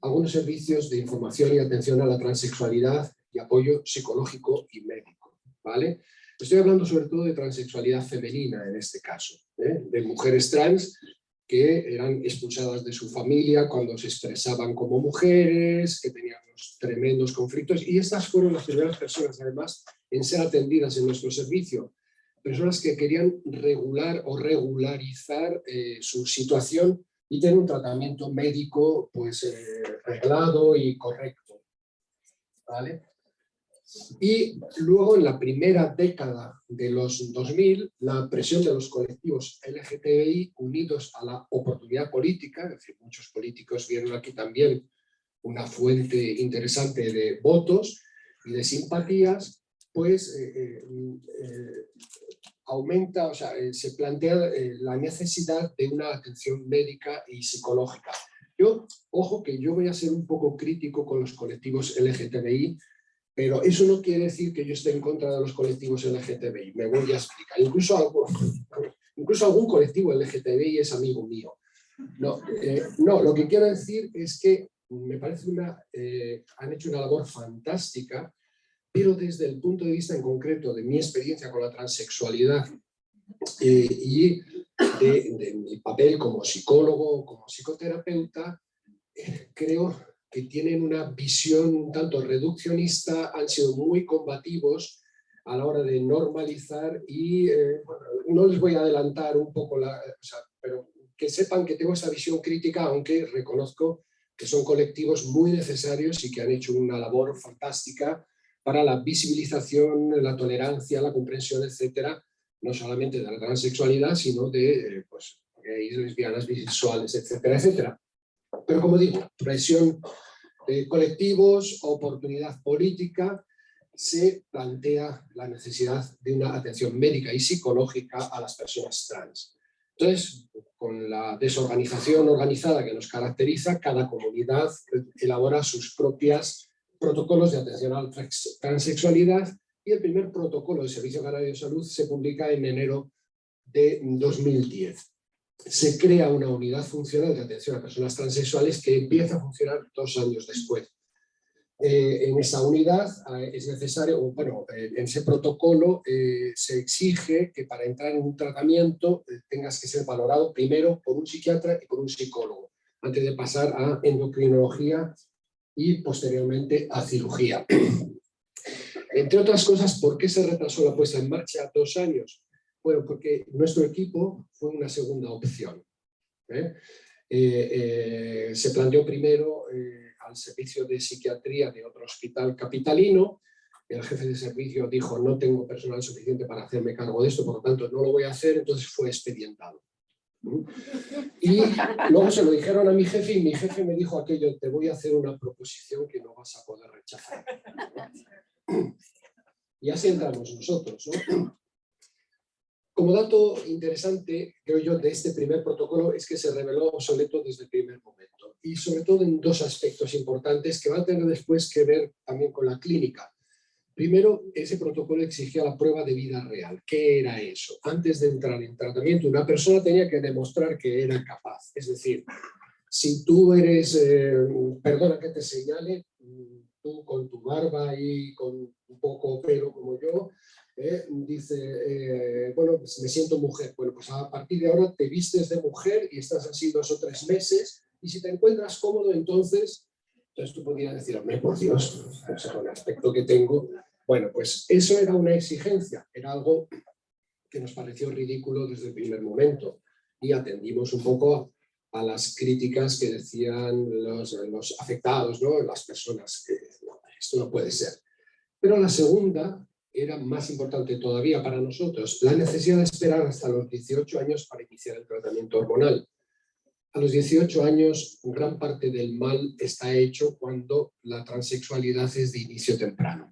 algunos servicios de información y atención a la transexualidad y apoyo psicológico y médico, ¿vale? Estoy hablando sobre todo de transexualidad femenina en este caso, de mujeres trans que eran expulsadas de su familia cuando se expresaban como mujeres, que tenían unos tremendos conflictos, y estas fueron las primeras personas, además, en ser atendidas en nuestro servicio. Personas que querían regular o regularizar su situación y tener un tratamiento médico pues, reglado y correcto, ¿vale? Y luego, en la primera década de los 2000, la presión de los colectivos LGTBI unidos a la oportunidad política, es decir, muchos políticos vieron aquí también una fuente interesante de votos y de simpatías, pues aumenta, o sea, se plantea la necesidad de una atención médica y psicológica. Ojo que yo voy a ser un poco crítico con los colectivos LGTBI, pero eso no quiere decir que yo esté en contra de los colectivos LGTBI, me voy a explicar. Incluso algún colectivo LGTBI es amigo mío. No, lo que quiero decir es que me parece han hecho una labor fantástica, pero desde el punto de vista en concreto de mi experiencia con la transexualidad y de mi papel como psicólogo, como psicoterapeuta, creo que tienen una visión un tanto reduccionista, han sido muy combativos a la hora de normalizar y bueno, no les voy a adelantar un poco, pero que sepan que tengo esa visión crítica, aunque reconozco que son colectivos muy necesarios y que han hecho una labor fantástica para la visibilización, la tolerancia, la comprensión, etcétera, no solamente de la transexualidad, sino de pues, gays, lesbianas, bisexuales, etcétera, etcétera. Pero como digo, presión de colectivos, oportunidad política, se plantea la necesidad de una atención médica y psicológica a las personas trans. Entonces, con la desorganización organizada que nos caracteriza, cada comunidad elabora sus propios protocolos de atención a la transexualidad, y el primer protocolo del Servicio Canario de Salud se publica en enero de 2010. Se crea una unidad funcional de atención a personas transexuales que empieza a funcionar 2 años después. En esa unidad es necesario, bueno, en ese protocolo se exige que para entrar en un tratamiento tengas que ser valorado primero por un psiquiatra y por un psicólogo, antes de pasar a endocrinología y posteriormente a cirugía. Entre otras cosas, ¿por qué se retrasó la puesta en marcha 2 años? Bueno, porque nuestro equipo fue una segunda opción. Se planteó primero al servicio de psiquiatría de otro hospital capitalino. El jefe de servicio dijo, no tengo personal suficiente para hacerme cargo de esto, por lo tanto no lo voy a hacer, entonces fue expedientado. Y luego se lo dijeron a mi jefe y mi jefe me dijo aquello, te voy a hacer una proposición que no vas a poder rechazar. Y así entramos nosotros, ¿no? Como dato interesante, creo yo, de este primer protocolo es que se reveló obsoleto desde el primer momento, y sobre todo en 2 aspectos importantes que van a tener después que ver también con la clínica. Primero, ese protocolo exigía la prueba de vida real. ¿Qué era eso? Antes de entrar en tratamiento, una persona tenía que demostrar que era capaz. Es decir, si tú eres, perdona que te señale, tú con tu barba y con un poco pelo como yo, dice, bueno, pues me siento mujer. Bueno, pues a partir de ahora te vistes de mujer y estás así 2 o 3 meses, y si te encuentras cómodo, entonces tú podrías decir, hombre, por Dios, o sea, con el aspecto que tengo. Bueno, pues eso era una exigencia, era algo que nos pareció ridículo desde el primer momento, y atendimos un poco a las críticas que decían los afectados, ¿no? Las personas, que no, esto no puede ser. Pero la segunda era más importante todavía para nosotros, la necesidad de esperar hasta los 18 años para iniciar el tratamiento hormonal. A los 18 años, gran parte del mal está hecho cuando la transexualidad es de inicio temprano.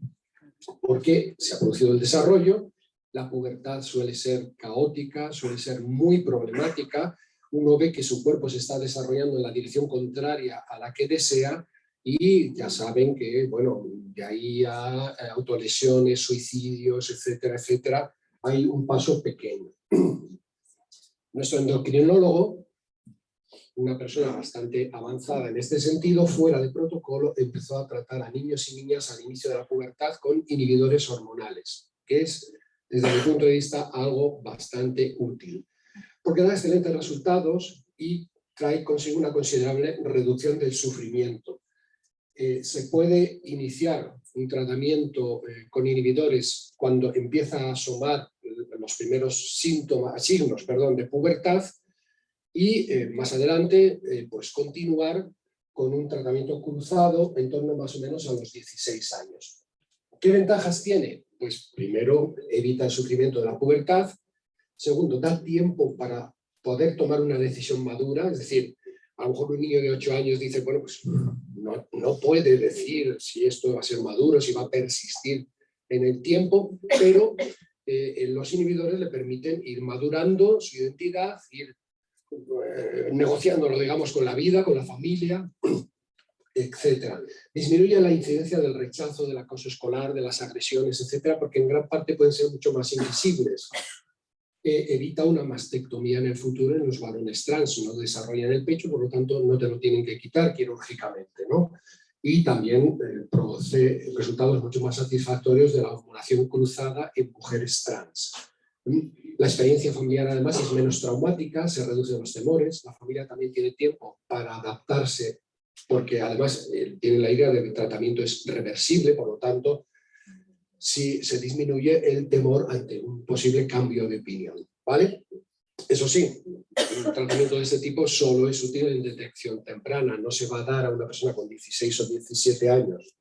Porque se ha producido el desarrollo, la pubertad suele ser caótica, suele ser muy problemática, uno ve que su cuerpo se está desarrollando en la dirección contraria a la que desea y ya saben que, bueno, de ahí a autolesiones, suicidios, etcétera, etcétera, hay un paso pequeño. Nuestro endocrinólogo, una persona bastante avanzada en este sentido, fuera de protocolo, empezó a tratar a niños y niñas al inicio de la pubertad con inhibidores hormonales, que es, desde mi punto de vista, algo bastante útil, porque da excelentes resultados y trae consigo una considerable reducción del sufrimiento. Se puede iniciar un tratamiento con inhibidores cuando empieza a asomar los primeros signos de pubertad y más adelante pues continuar con un tratamiento cruzado en torno más o menos a los 16 años. ¿Qué ventajas tiene? Pues primero, evita el sufrimiento de la pubertad. Segundo, da tiempo para poder tomar una decisión madura, es decir, a lo mejor un niño de 8 años dice, bueno, pues no puede decir si esto va a ser maduro, si va a persistir en el tiempo, pero los inhibidores le permiten ir madurando su identidad, ir negociándolo, digamos, con la vida, con la familia, etcétera. Disminuye la incidencia del rechazo, del acoso escolar, de las agresiones, etcétera, porque en gran parte pueden ser mucho más invisibles. Evita una mastectomía en el futuro en los varones trans, no desarrollan el pecho, por lo tanto no te lo tienen que quitar quirúrgicamente, ¿no? Y también produce resultados mucho más satisfactorios de la hormonación cruzada en mujeres trans. La experiencia familiar además es menos traumática, se reducen los temores, la familia también tiene tiempo para adaptarse, porque además tiene la idea de que el tratamiento es reversible, por lo tanto, si se disminuye el temor ante un posible cambio de opinión, ¿vale? Eso sí, un tratamiento de este tipo solo es útil en detección temprana, no se va a dar a una persona con 16 o 17 años.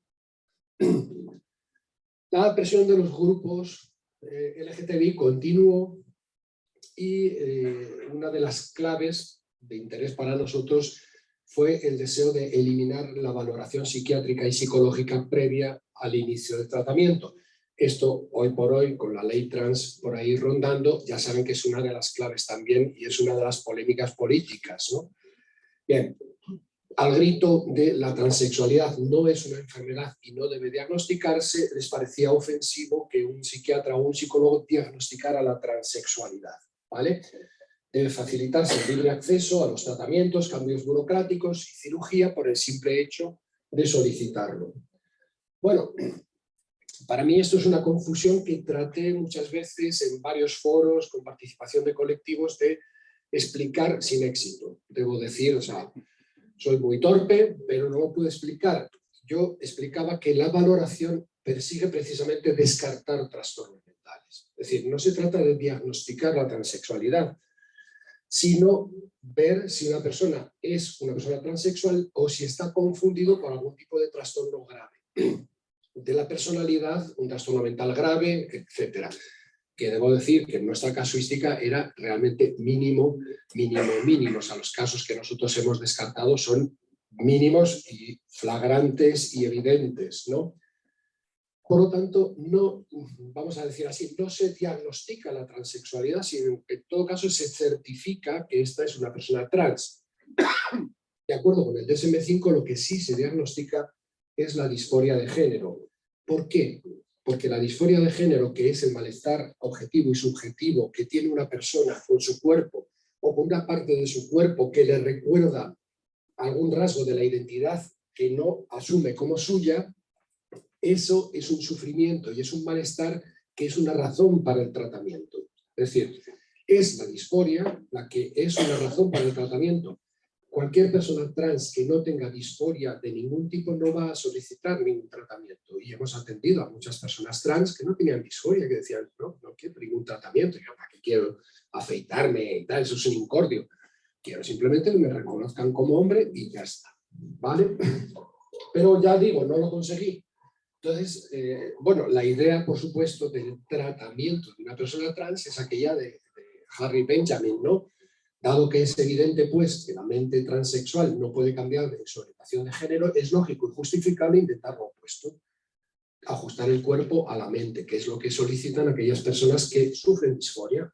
La presión de los grupos LGTBI continuó y una de las claves de interés para nosotros fue el deseo de eliminar la valoración psiquiátrica y psicológica previa al inicio del tratamiento. Esto, hoy por hoy, con la ley trans por ahí rondando, ya saben que es una de las claves también y es una de las polémicas políticas, ¿no? Bien, al grito de la transexualidad no es una enfermedad y no debe diagnosticarse, les parecía ofensivo que un psiquiatra o un psicólogo diagnosticara la transexualidad, ¿vale? Debe facilitarse el libre acceso a los tratamientos, cambios burocráticos y cirugía por el simple hecho de solicitarlo. Bueno, para mí esto es una confusión que traté muchas veces en varios foros con participación de colectivos de explicar sin éxito. Debo decir, o sea, soy muy torpe, pero no lo puedo explicar. Yo explicaba que la valoración persigue precisamente descartar trastornos mentales. Es decir, no se trata de diagnosticar la transexualidad, sino ver si una persona es una persona transexual o si está confundido por algún tipo de trastorno grave. De la personalidad, un trastorno mental grave, etcétera. Que debo decir que en nuestra casuística era realmente mínimo. O sea, los casos que nosotros hemos descartado son mínimos y flagrantes y evidentes, ¿no? Por lo tanto, no, vamos a decir así, no se diagnostica la transexualidad, sino que en todo caso se certifica que esta es una persona trans. De acuerdo con el DSM-5, lo que sí se diagnostica es la disforia de género. ¿Por qué? Porque la disforia de género, que es el malestar objetivo y subjetivo que tiene una persona con su cuerpo o con una parte de su cuerpo que le recuerda algún rasgo de la identidad que no asume como suya, eso es un sufrimiento y es un malestar que es una razón para el tratamiento. Es decir, es la disforia la que es una razón para el tratamiento. Cualquier persona trans que no tenga disforia de ningún tipo no va a solicitar ningún tratamiento. Y hemos atendido a muchas personas trans que no tenían disforia, que decían, no quiero ningún tratamiento, yo para qué quiero afeitarme y tal, eso es un incordio. quiero simplemente que me reconozcan como hombre y ya está, ¿vale? Pero ya digo, no lo conseguí. Entonces, bueno, la idea, por supuesto, del tratamiento de una persona trans es aquella de Harry Benjamin, ¿no? Dado que es evidente, pues, que la mente transexual no puede cambiar de su orientación de género, es lógico y justificable intentar lo opuesto, ajustar el cuerpo a la mente, que es lo que solicitan aquellas personas que sufren disforia.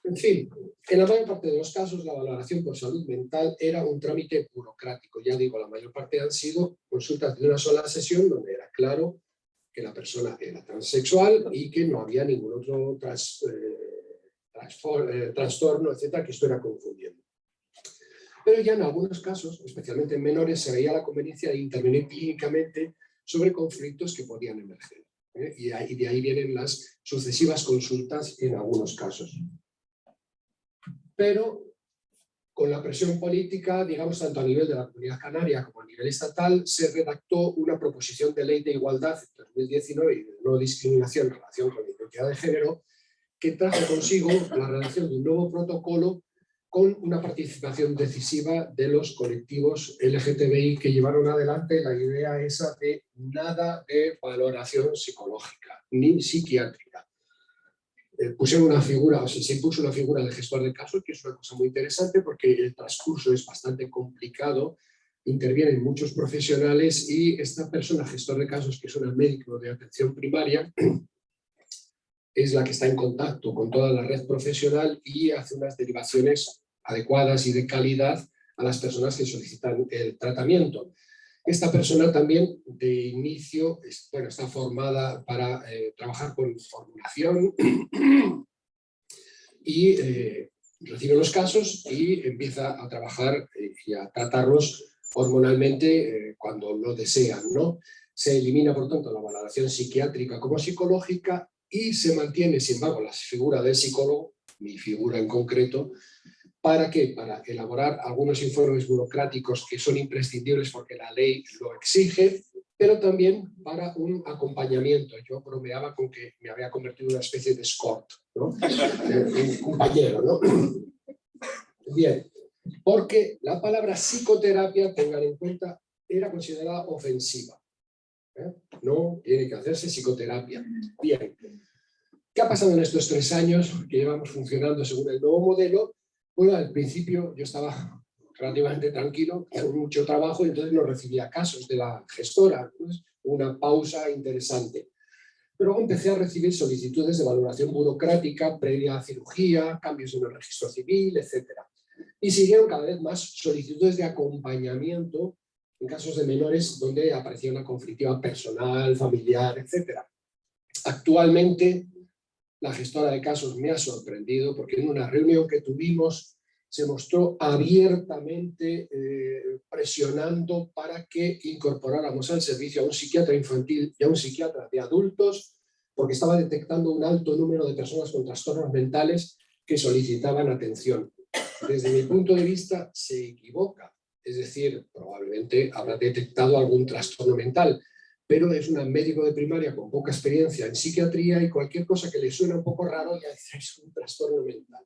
En fin, en la mayor parte de los casos la valoración por salud mental era un trámite burocrático. Ya digo, la mayor parte han sido consultas de una sola sesión donde era claro que la persona era transexual y que no había ningún otro trastorno, etcétera, que esto era confundiendo. Pero ya en algunos casos, especialmente en menores, se veía la conveniencia de intervenir clínicamente sobre conflictos que podían emerger. Y de ahí vienen las sucesivas consultas en algunos casos. Pero con la presión política, digamos, tanto a nivel de la Comunidad Canaria como a nivel estatal, se redactó una proposición de ley de igualdad en 2019 y de no discriminación en relación con la identidad de género, que trajo consigo la redacción de un nuevo protocolo con una participación decisiva de los colectivos LGTBI que llevaron adelante la idea esa de nada de valoración psicológica ni psiquiátrica. Pusieron una figura, o sea, se impuso una figura de gestor de casos, que es una cosa muy interesante porque el transcurso es bastante complicado, intervienen muchos profesionales y esta persona, gestor de casos, que es una médico de atención primaria, es la que está en contacto con toda la red profesional y hace unas derivaciones adecuadas y de calidad a las personas que solicitan el tratamiento. Esta persona también de inicio está formada para trabajar con formulación y recibe los casos y empieza a trabajar y a tratarlos hormonalmente cuando lo desean, ¿no? Se elimina, por tanto, la valoración psiquiátrica como psicológica y se mantiene, sin embargo, la figura del psicólogo, mi figura en concreto. ¿Para qué? Para elaborar algunos informes burocráticos que son imprescindibles porque la ley lo exige, pero también para un acompañamiento. Yo bromeaba con que me había convertido en una especie de escort, ¿no? Un compañero, ¿no? Bien, porque la palabra psicoterapia, tengan en cuenta, era considerada ofensiva. No tiene que hacerse psicoterapia. Bien, ¿qué ha pasado en estos 3 años que llevamos funcionando según el nuevo modelo? Bueno, al principio yo estaba relativamente tranquilo, con mucho trabajo, y entonces no recibía casos de la gestora, pues, una pausa interesante. Pero luego empecé a recibir solicitudes de valoración burocrática previa a cirugía, cambios en el registro civil, etc. Y siguieron cada vez más solicitudes de acompañamiento en casos de menores donde aparecía una conflictiva personal, familiar, etc. Actualmente, la gestora de casos me ha sorprendido porque en una reunión que tuvimos se mostró abiertamente presionando para que incorporáramos al servicio a un psiquiatra infantil y a un psiquiatra de adultos porque estaba detectando un alto número de personas con trastornos mentales que solicitaban atención. Desde mi punto de vista se equivoca, es decir, probablemente habrá detectado algún trastorno mental, pero es una médico de primaria con poca experiencia en psiquiatría y cualquier cosa que le suena un poco raro ya dice es un trastorno mental.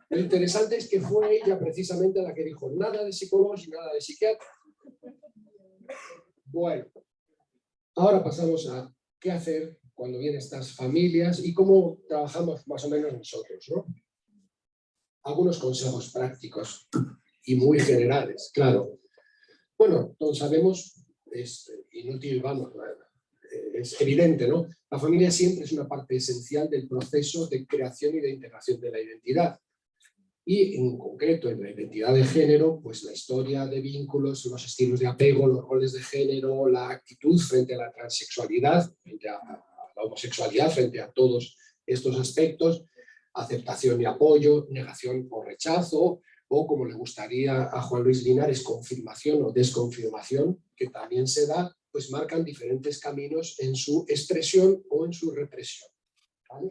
Lo interesante es que fue ella precisamente la que dijo nada de psicólogos y nada de psiquiatras. Bueno, ahora pasamos a qué hacer cuando vienen estas familias y cómo trabajamos más o menos nosotros, ¿no? Algunos consejos prácticos y muy generales, claro. Bueno, todos sabemos, es inútil, vamos, es evidente, ¿no? La familia siempre es una parte esencial del proceso de creación y de integración de la identidad. Y en concreto en la identidad de género, pues la historia de vínculos, los estilos de apego, los roles de género, la actitud frente a la transexualidad, frente a la homosexualidad, frente a todos estos aspectos, aceptación y apoyo, negación o rechazo, o como le gustaría a Juan Luis Linares, confirmación o desconfirmación, que también se da, pues marcan diferentes caminos en su expresión o en su represión. ¿Vale?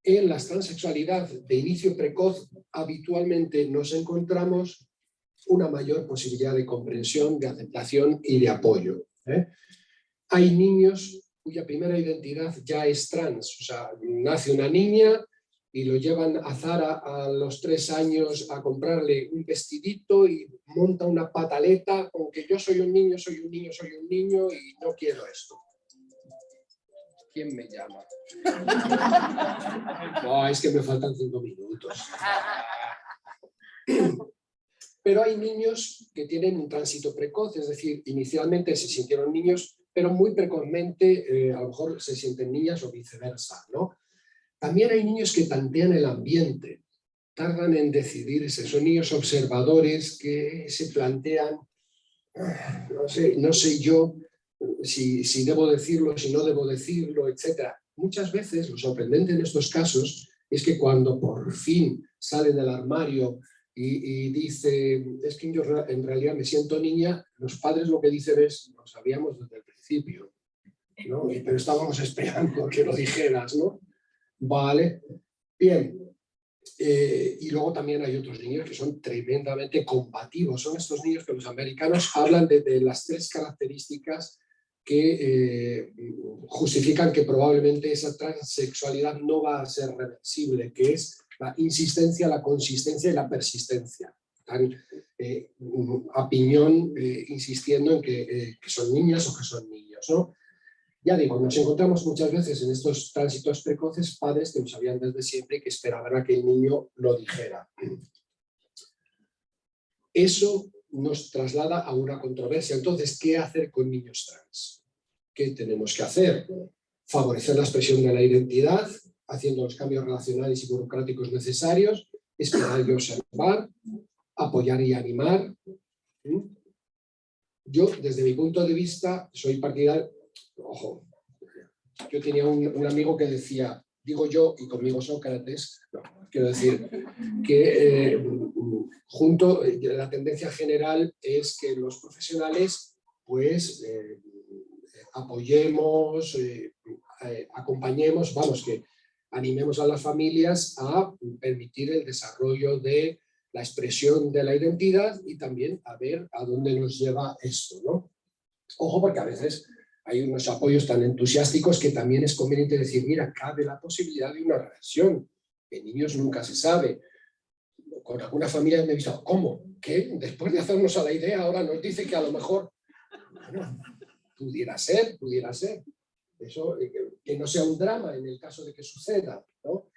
En la transexualidad de inicio precoz habitualmente nos encontramos una mayor posibilidad de comprensión, de aceptación y de apoyo. Hay niños cuya primera identidad ya es trans, o sea, nace una niña y lo llevan a Zara a los 3 años a comprarle un vestidito y monta una pataleta con que yo soy un niño, soy un niño, soy un niño y no quiero esto. ¿Quién me llama? No, es que me faltan 5 minutos. Pero hay niños que tienen un tránsito precoz, es decir, inicialmente se sintieron niños, pero muy precozmente a lo mejor se sienten niñas o viceversa, ¿no? También hay niños que tantean el ambiente, tardan en decidirse, son niños observadores que se plantean, no sé yo si debo decirlo, si no debo decirlo, etc. Muchas veces lo sorprendente en estos casos es que cuando por fin sale del armario y dice, es que yo en realidad me siento niña, los padres lo que dicen es, lo sabíamos desde el principio, ¿no? Pero estábamos esperando que lo dijeras, ¿no? Vale, bien. Y luego también hay otros niños que son tremendamente combativos. Son estos niños que los americanos hablan de las 3 características que justifican que probablemente esa transexualidad no va a ser reversible, que es la insistencia, la consistencia y la persistencia. Están a piñón insistiendo en que son niñas o que son niños, ¿no? Ya digo, nos encontramos muchas veces en estos tránsitos precoces padres que lo sabían desde siempre y que esperaban a que el niño lo dijera. Eso nos traslada a una controversia. Entonces, ¿qué hacer con niños trans? ¿Qué tenemos que hacer? Favorecer la expresión de la identidad, haciendo los cambios relacionales y burocráticos necesarios, esperar y observar, apoyar y animar. Yo, desde mi punto de vista, soy partidario. Ojo, yo tenía un amigo que decía, digo yo y conmigo Sócrates, no, quiero decir que la tendencia general es que los profesionales pues apoyemos, acompañemos, vamos, que animemos a las familias a permitir el desarrollo de la expresión de la identidad y también a ver a dónde nos lleva esto, ¿no? Ojo, porque a veces hay unos apoyos tan entusiásticos que también es conveniente decir, mira, cabe la posibilidad de una reversión. En niños nunca se sabe. Con algunas familias me he visto, ¿cómo? ¿Qué? Después de hacernos a la idea, ahora nos dice que a lo mejor, bueno, pudiera ser. Eso, que no sea un drama en el caso de que suceda, ¿no?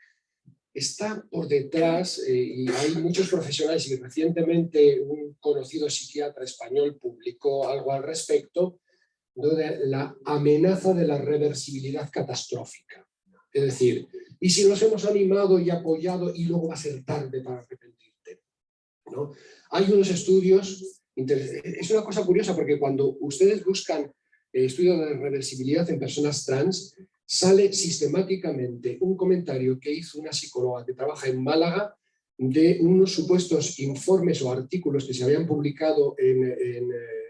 Está por detrás, y hay muchos profesionales, y recientemente un conocido psiquiatra español publicó algo al respecto, de la amenaza de la reversibilidad catastrófica. Es decir, ¿y si nos hemos animado y apoyado y luego va a ser tarde para arrepentirte? ¿No? Hay unos estudios, es una cosa curiosa porque cuando ustedes buscan estudios de reversibilidad en personas trans, sale sistemáticamente un comentario que hizo una psicóloga que trabaja en Málaga de unos supuestos informes o artículos que se habían publicado en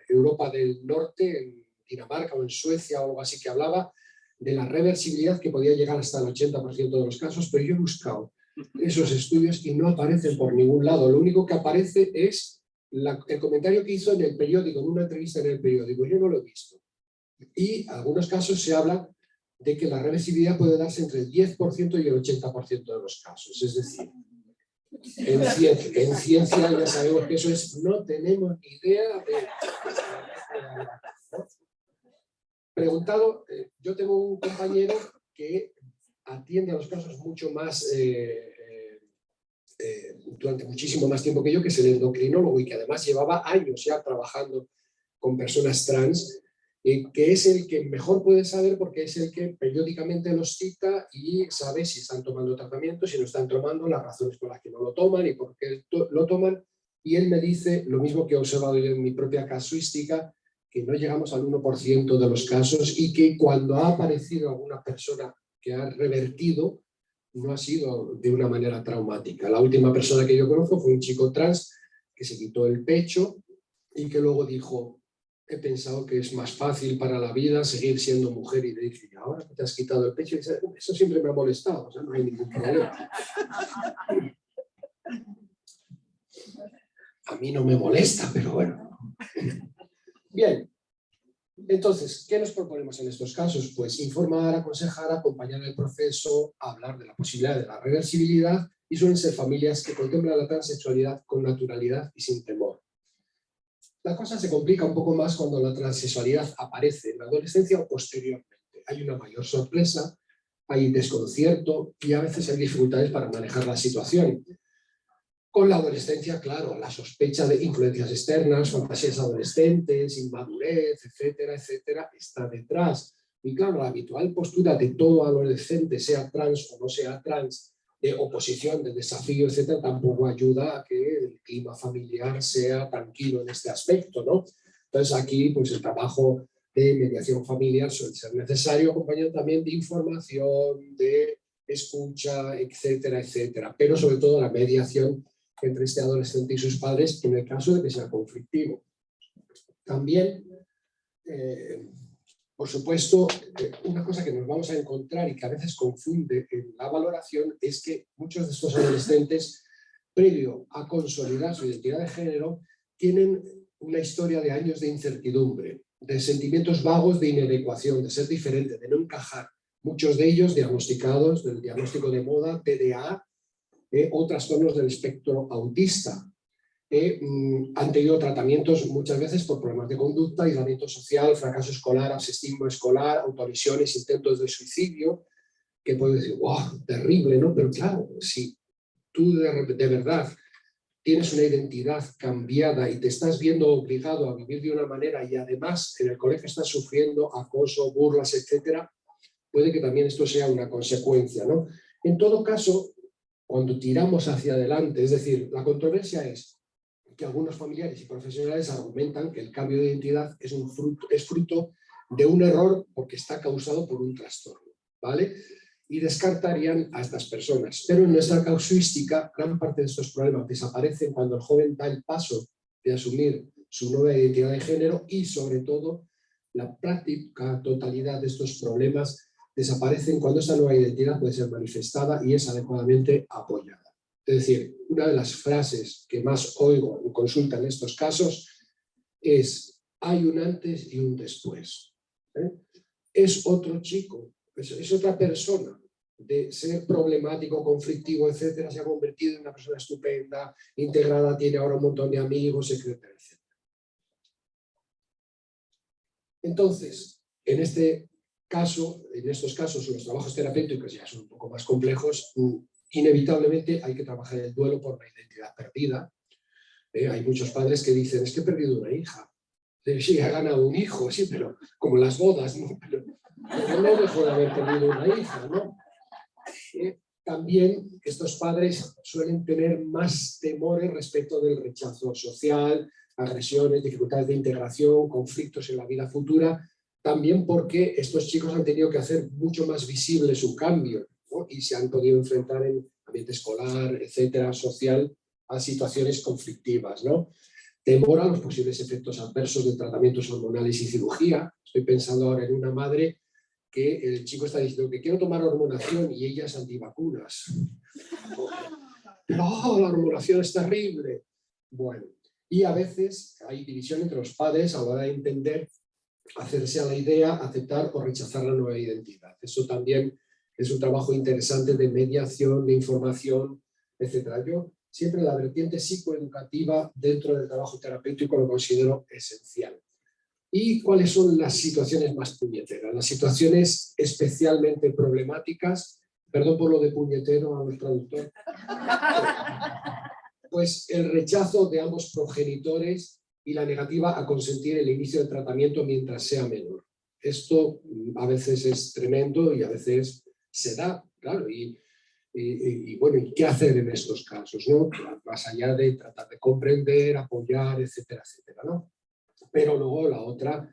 Europa del Norte, en Dinamarca o en Suecia o algo así, que hablaba de la reversibilidad que podía llegar hasta el 80% de los casos, pero yo he buscado esos estudios y no aparecen por ningún lado. Lo único que aparece es el comentario que hizo en el periódico, en una entrevista en el periódico. Yo no lo he visto. Y en algunos casos se habla de que la reversibilidad puede darse entre el 10% y el 80% de los casos. Es decir, en ciencia ya sabemos que eso es, no tenemos ni idea de... ¿no? Preguntado, yo tengo un compañero que atiende a los casos mucho más, durante muchísimo más tiempo que yo, que es el endocrinólogo y que además llevaba años ya trabajando con personas trans, que es el que mejor puede saber porque es el que periódicamente los cita y sabe si están tomando tratamiento, si no están tomando, las razones por las que no lo toman y por qué lo toman. Y él me dice lo mismo que he observado yo en mi propia casuística, que no llegamos al 1% de los casos y que cuando ha aparecido alguna persona que ha revertido, no ha sido de una manera traumática. La última persona que yo conozco fue un chico trans que se quitó el pecho y que luego dijo, he pensado que es más fácil para la vida seguir siendo mujer, y le dije, ahora que te has quitado el pecho, y dice, eso siempre me ha molestado, o sea, no hay ningún problema. A mí no me molesta, pero bueno. Bien, Entonces, ¿qué nos proponemos en estos casos? Pues informar, aconsejar, acompañar el proceso, hablar de la posibilidad de la reversibilidad, y suelen ser familias que contemplan la transexualidad con naturalidad y sin temor. La cosa se complica un poco más cuando la transexualidad aparece en la adolescencia o posteriormente. Hay una mayor sorpresa, hay desconcierto y a veces hay dificultades para manejar la situación. Con la adolescencia, claro, la sospecha de influencias externas, fantasías adolescentes, inmadurez, etcétera, etcétera, está detrás. Y claro, la habitual postura de todo adolescente, sea trans o no sea trans, de oposición, de desafío, etcétera, tampoco ayuda a que el clima familiar sea tranquilo en este aspecto, ¿no? Entonces aquí, pues el trabajo de mediación familiar suele ser necesario, acompañado también de información, de escucha, etcétera, etcétera. Pero sobre todo la mediación entre este adolescente y sus padres en el caso de que sea conflictivo. También, por supuesto, una cosa que nos vamos a encontrar y que a veces confunde en la valoración es que muchos de estos adolescentes, previo a consolidar su identidad de género, tienen una historia de años de incertidumbre, de sentimientos vagos de inadecuación, de ser diferente, de no encajar. Muchos de ellos diagnosticados del diagnóstico de moda, TDA, o trastornos del espectro autista. Han tenido tratamientos muchas veces por problemas de conducta, aislamiento social, fracaso escolar, absesismo escolar, autolesiones, intentos de suicidio, que puedes decir, wow, terrible, ¿no? Pero claro, si tú de verdad tienes una identidad cambiada y te estás viendo obligado a vivir de una manera y además en el colegio estás sufriendo acoso, burlas, etcétera, puede que también esto sea una consecuencia, ¿no? En todo caso, cuando tiramos hacia adelante, es decir, la controversia es que algunos familiares y profesionales argumentan que el cambio de identidad es fruto de un error porque está causado por un trastorno, ¿vale? Y descartarían a estas personas. Pero en nuestra casuística, gran parte de estos problemas desaparecen cuando el joven da el paso de asumir su nueva identidad de género y, sobre todo, la práctica totalidad de estos problemas desaparecen cuando esa nueva identidad puede ser manifestada y es adecuadamente apoyada. Es decir, una de las frases que más oigo en consulta en estos casos es: hay un antes y un después. Es otro chico, es otra persona. De ser problemático, conflictivo, etcétera, se ha convertido en una persona estupenda, integrada, tiene ahora un montón de amigos, etcétera, etcétera. Entonces, en estos casos, los trabajos terapéuticos ya son un poco más complejos, inevitablemente hay que trabajar el duelo por la identidad perdida. Hay muchos padres que dicen, es que he perdido una hija. Sí, ha ganado un hijo, sí, pero como las bodas, ¿no? Pero no dejó de haber perdido una hija, ¿no? También estos padres suelen tener más temores respecto del rechazo social, agresiones, dificultades de integración, conflictos en la vida futura, también porque estos chicos han tenido que hacer mucho más visible su cambio, ¿no? Y se han podido enfrentar en ambiente escolar, etcétera, social, a situaciones conflictivas, ¿no? Temor a los posibles efectos adversos de tratamientos hormonales y cirugía. Estoy pensando ahora en una madre que el chico está diciendo que quiero tomar hormonación y ella es antivacunas. ¡Oh, la hormonación es terrible! Bueno, y a veces hay división entre los padres a la hora de entender, hacerse a la idea, aceptar o rechazar la nueva identidad. Eso también es un trabajo interesante de mediación, de información, etc. Yo siempre la vertiente psicoeducativa dentro del trabajo terapéutico lo considero esencial. ¿Y cuáles son las situaciones más puñeteras? Las situaciones especialmente problemáticas, perdón por lo de puñetero a los traductores, pues el rechazo de ambos progenitores y la negativa a consentir el inicio del tratamiento mientras sea menor. Esto a veces es tremendo y a veces se da, claro, y bueno, ¿y qué hacer en estos casos, ¿no? Más allá de tratar de comprender, apoyar, etcétera, etcétera, ¿no? Pero luego la otra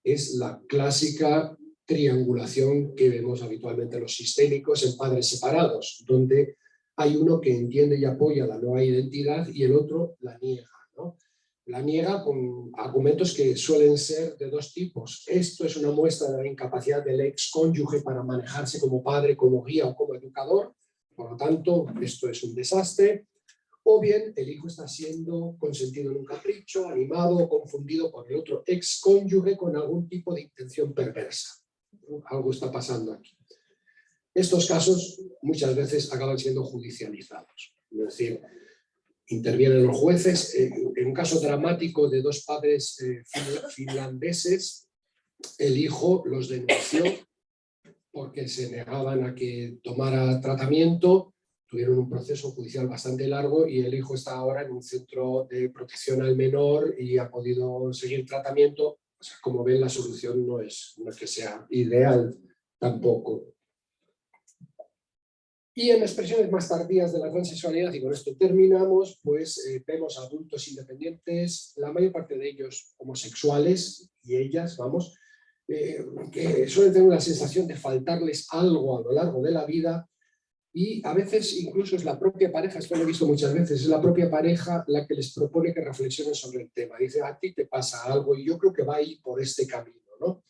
es la clásica triangulación que vemos habitualmente en los sistémicos en padres separados, donde hay uno que entiende y apoya la nueva identidad y el otro la niega, ¿no? La niega con argumentos que suelen ser de dos tipos. Esto es una muestra de la incapacidad del excónyuge para manejarse como padre, como guía o como educador, por lo tanto, esto es un desastre. o bien el hijo está siendo consentido en un capricho, animado o confundido por el otro excónyuge con algún tipo de intención perversa. Algo está pasando aquí. Estos casos muchas veces acaban siendo judicializados, es decir, intervienen los jueces. En un caso dramático de dos padres finlandeses, el hijo los denunció porque se negaban a que tomara tratamiento, tuvieron un proceso judicial bastante largo y el hijo está ahora en un centro de protección al menor y ha podido seguir tratamiento. O sea, como ven, la solución no es que sea ideal tampoco. Y en expresiones más tardías de la transexualidad, y con esto terminamos, pues vemos adultos independientes, la mayor parte de ellos homosexuales, y ellas, vamos, que suelen tener una sensación de faltarles algo a lo largo de la vida, y a veces incluso es la propia pareja, esto lo he visto muchas veces, es la propia pareja la que les propone que reflexionen sobre el tema. Dice, a ti te pasa algo, y yo creo que va a ir por este camino, ¿no?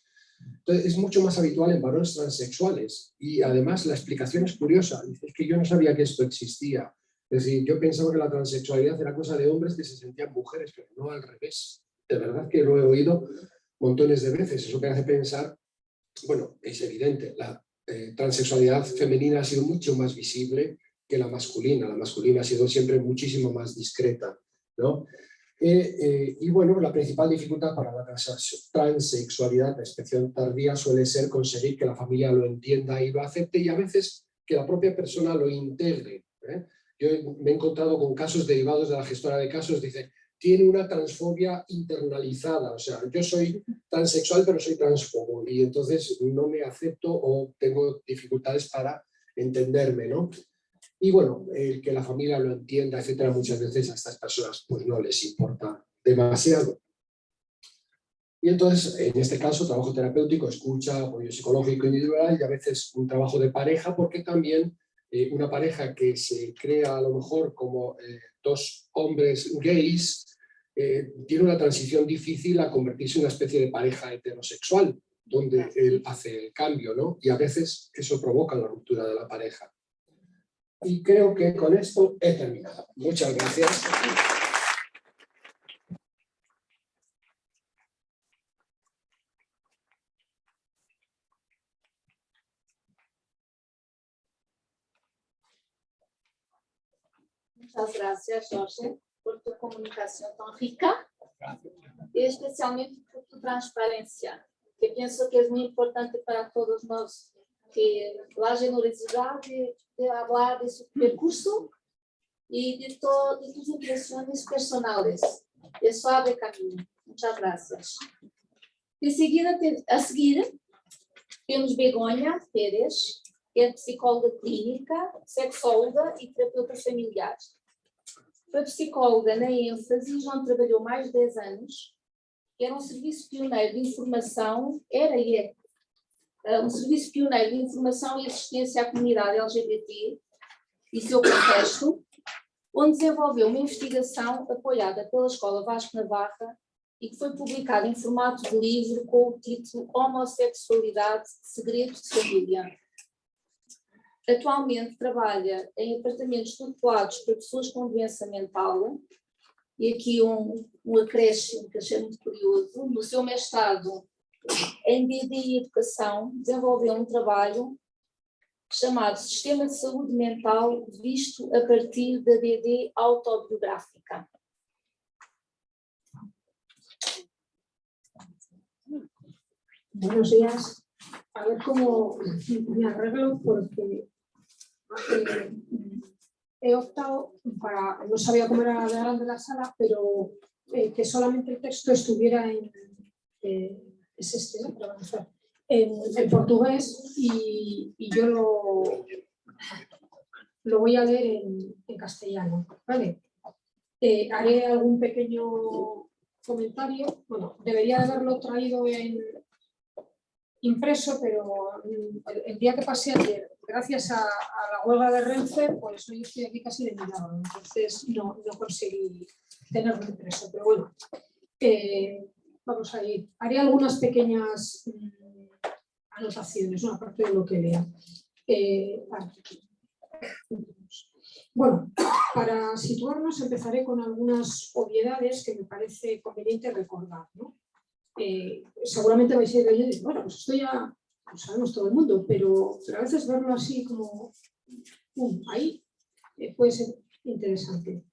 Entonces, es mucho más habitual en varones transexuales y además la explicación es curiosa. Es que yo no sabía que esto existía. Es decir, yo pensaba que la transexualidad era cosa de hombres que se sentían mujeres, pero no al revés. De verdad que lo he oído montones de veces. Eso me hace pensar, bueno, es evidente, la transexualidad femenina ha sido mucho más visible que la masculina. La masculina ha sido siempre muchísimo más discreta, ¿no? Y bueno, la principal dificultad para la transexualidad, la expresión tardía, suele ser conseguir que la familia lo entienda y lo acepte, y a veces que la propia persona lo integre. Yo me he encontrado con casos derivados de la gestora de casos, dice, tiene una transfobia internalizada, o sea, yo soy transexual pero soy transfobo y entonces no me acepto o tengo dificultades para entenderme, ¿no? Y bueno, que la familia lo entienda, etcétera, muchas veces a estas personas pues no les importa demasiado. Y entonces, en este caso, trabajo terapéutico, escucha, apoyo psicológico individual y a veces un trabajo de pareja, porque también una pareja que se crea a lo mejor como dos hombres gays tiene una transición difícil a convertirse en una especie de pareja heterosexual, donde él hace el cambio, ¿no? Y a veces eso provoca la ruptura de la pareja. Y creo que con esto he terminado. Muchas gracias. Muchas gracias, Jorge, por tu comunicación tan rica y especialmente por tu transparencia, que pienso que es muy importante para todos nosotros, que la generosidad de hablar de su percurso y de tus impresiones personales. Eso abre camino. Muchas gracias. A seguir, temos Begonha Pérez, que é psicóloga clínica, sexóloga e terapeuta familiar. Foi psicóloga na ênfase, onde trabalhou mais de 10 anos. Era um serviço pioneiro de informação, um serviço pioneiro de informação e assistência à comunidade LGBT e seu contexto, onde desenvolveu uma investigação apoiada pela Escola Vasco Navarra e que foi publicada em formato de livro com o título Homossexualidade, Segredo de Família. Atualmente trabalha em apartamentos tutelados para pessoas com doença mental, e aqui um acréscimo que achei muito curioso. No seu mestrado em DD e Educação, desenvolveu um trabalho chamado Sistema de Saúde Mental visto a partir da DD autobiográfica. Buenos días. A ver cómo me arreglo porque he optado para, no sabía cómo era de grande la sala, pero que solamente el texto estuviera es este, ¿no? Pero vamos a ver, en portugués y yo lo voy a leer en castellano, ¿vale? Haré algún pequeño comentario, bueno, debería de haberlo traído impreso, pero el día que pasé ayer, gracias a la huelga de Renfe, pues hoy estoy aquí casi de milagro, entonces no conseguí tenerlo impreso, pero bueno, vamos a ir. Haré algunas pequeñas anotaciones, ¿no? Aparte de lo que lea. Bueno, Para situarnos empezaré con algunas obviedades que me parece conveniente recordar, ¿no? Seguramente vais a ir leyendo y bueno, pues esto ya lo sabemos todo el mundo, pero a veces verlo así como ahí puede ser interesante.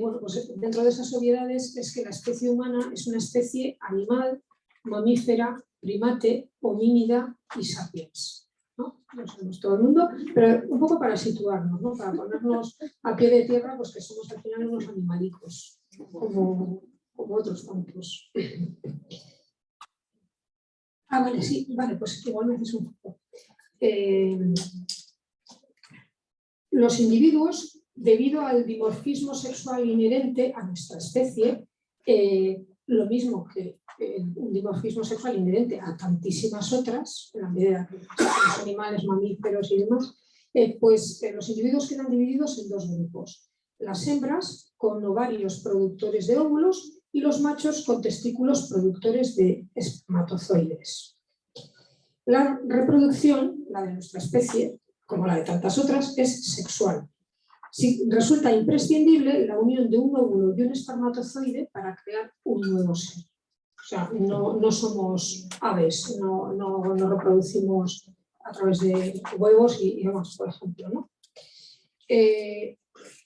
Bueno, pues dentro de esas obviedades es que la especie humana es una especie animal, mamífera, primate, homínida y sapiens, ¿no? Lo sabemos todo el mundo, pero un poco para situarnos, ¿no? Para ponernos a pie de tierra, pues que somos al final unos animalicos, como otros tantos. Vale, sí, vale, pues igual me haces un poco. Los individuos, debido al dimorfismo sexual inherente a nuestra especie, lo mismo que un dimorfismo sexual inherente a tantísimas otras, en la medida que los animales, mamíferos y demás, pues los individuos quedan divididos en dos grupos. Las hembras con ovarios productores de óvulos y los machos con testículos productores de espermatozoides. La reproducción, la de nuestra especie, como la de tantas otras, es sexual. Resulta imprescindible la unión de un óvulo y un espermatozoide para crear un nuevo ser. O sea, no somos aves, no reproducimos a través de huevos y demás, por ejemplo, ¿no?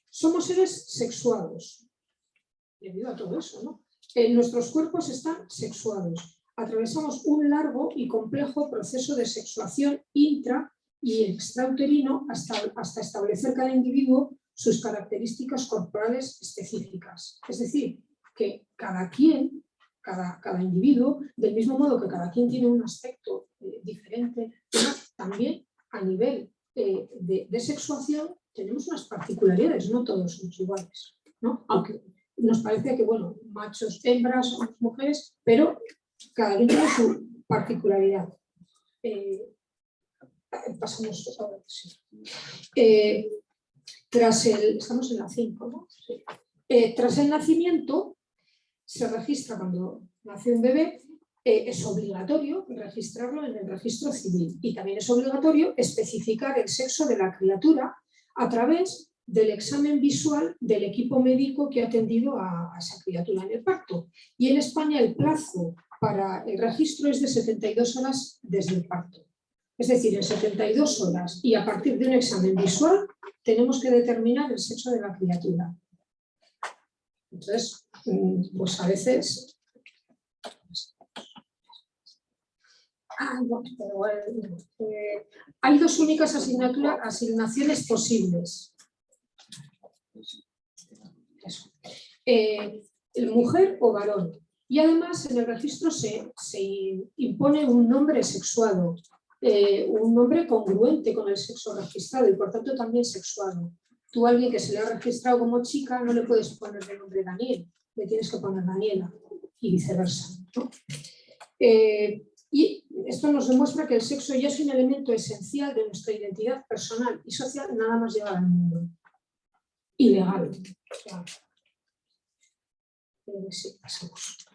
Somos seres sexuados, debido a todo eso, ¿no? Nuestros cuerpos están sexuados. Atravesamos un largo y complejo proceso de sexuación intra y extrauterino hasta establecer cada individuo sus características corporales específicas. Es decir, que cada individuo, del mismo modo que cada quien tiene un aspecto diferente, pero también a nivel de sexuación tenemos unas particularidades, no todos somos iguales, ¿no? Aunque nos parece que, bueno, machos, hembras, somos mujeres, pero cada quien tiene su particularidad. Pasamos ahora, sí. Estamos en la 5, ¿no? Sí. Tras el nacimiento, se registra cuando nace un bebé, es obligatorio registrarlo en el registro civil y también es obligatorio especificar el sexo de la criatura a través del examen visual del equipo médico que ha atendido a esa criatura en el parto. Y en España el plazo para el registro es de 72 horas desde el parto. Es decir, en 72 horas y a partir de un examen visual tenemos que determinar el sexo de la criatura. Entonces, pues a veces... hay dos únicas asignaciones posibles. Mujer o varón. Y además en el registro se impone un nombre sexuado, un nombre congruente con el sexo registrado y por tanto también sexuado. Tú a alguien que se le ha registrado como chica no le puedes poner el nombre Daniel, le tienes que poner Daniela y viceversa, ¿no? Y esto nos demuestra que el sexo ya es un elemento esencial de nuestra identidad personal y social, nada más llegar al mundo. Ilegal. Sí, pasamos.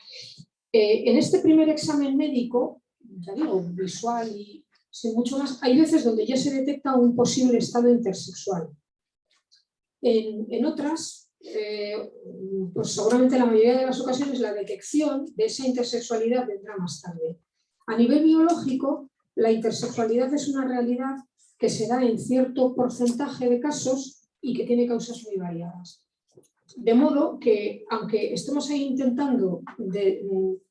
En este primer examen médico, ya digo, visual y sin mucho más, hay veces donde ya se detecta un posible estado intersexual. En otras, pues seguramente la mayoría de las ocasiones la detección de esa intersexualidad vendrá más tarde. A nivel biológico, la intersexualidad es una realidad que se da en cierto porcentaje de casos y que tiene causas muy variadas. De modo que, aunque estemos ahí intentando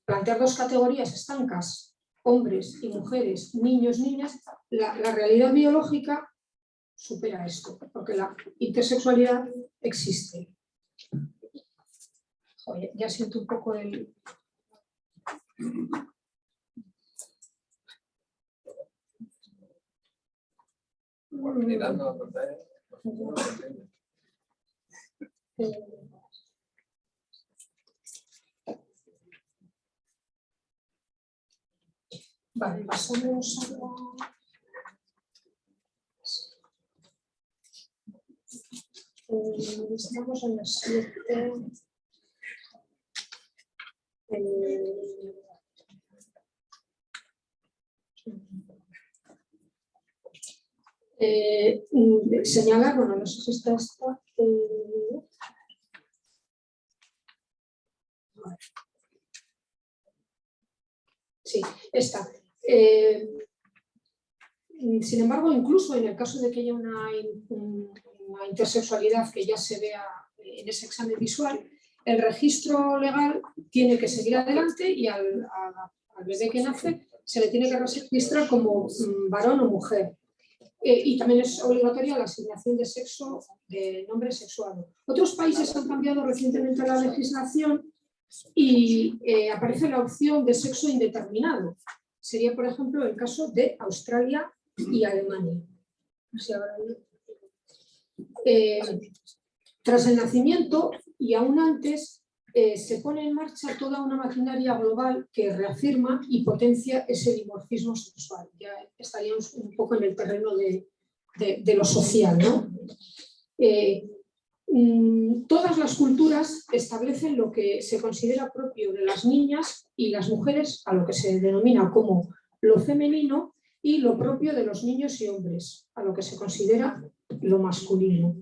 plantear dos categorías estancas, hombres y mujeres, niños, niñas, la realidad biológica supera esto, porque la intersexualidad existe. Joder, ya siento un poco el... Vale, pasamos a la... Estamos en la 7. Señalar, bueno, no sé si está esta. Sí, esta. Sin embargo, incluso en el caso de que haya una intersexualidad que ya se vea en ese examen visual, el registro legal tiene que seguir adelante y al bebé que nace se le tiene que registrar como varón o mujer. Y también es obligatoria la asignación de sexo, de nombre sexuado. Otros países han cambiado recientemente la legislación y aparece la opción de sexo indeterminado. Sería, por ejemplo, el caso de Australia y Alemania. Tras el nacimiento y aún antes, se pone en marcha toda una maquinaria global que reafirma y potencia ese dimorfismo sexual. Ya estaríamos un poco en el terreno de lo social, ¿no? Todas las culturas establecen lo que se considera propio de las niñas y las mujeres, a lo que se denomina como lo femenino, y lo propio de los niños y hombres, a lo que se considera lo masculino.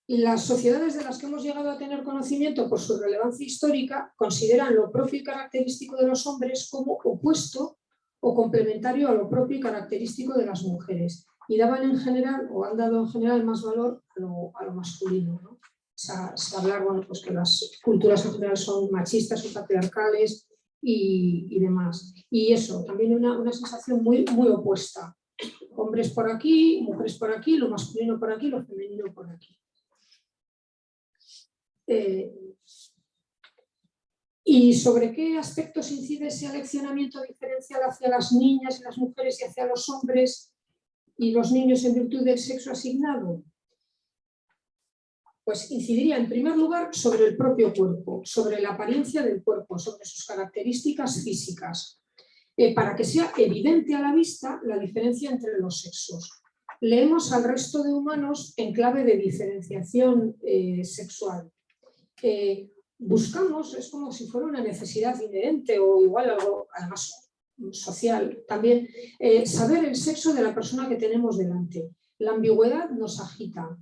Las sociedades de las que hemos llegado a tener conocimiento por su relevancia histórica consideran lo propio y característico de los hombres como opuesto o complementario a lo propio y característico de las mujeres, y daban en general, o han dado en general, más valor a lo masculino, ¿no? Se hablar, bueno, pues que las culturas en general son machistas, son patriarcales y demás. Y eso, también una sensación muy, muy opuesta. Hombres por aquí, mujeres por aquí, lo masculino por aquí, lo femenino por aquí. ¿Y sobre qué aspectos incide ese aleccionamiento diferencial hacia las niñas y las mujeres y hacia los hombres y los niños en virtud del sexo asignado? Pues incidiría en primer lugar sobre el propio cuerpo, sobre la apariencia del cuerpo, sobre sus características físicas, para que sea evidente a la vista la diferencia entre los sexos. Leemos al resto de humanos en clave de diferenciación sexual. Buscamos, es como si fuera una necesidad inherente o igual algo además social también, saber el sexo de la persona que tenemos delante. La ambigüedad nos agita.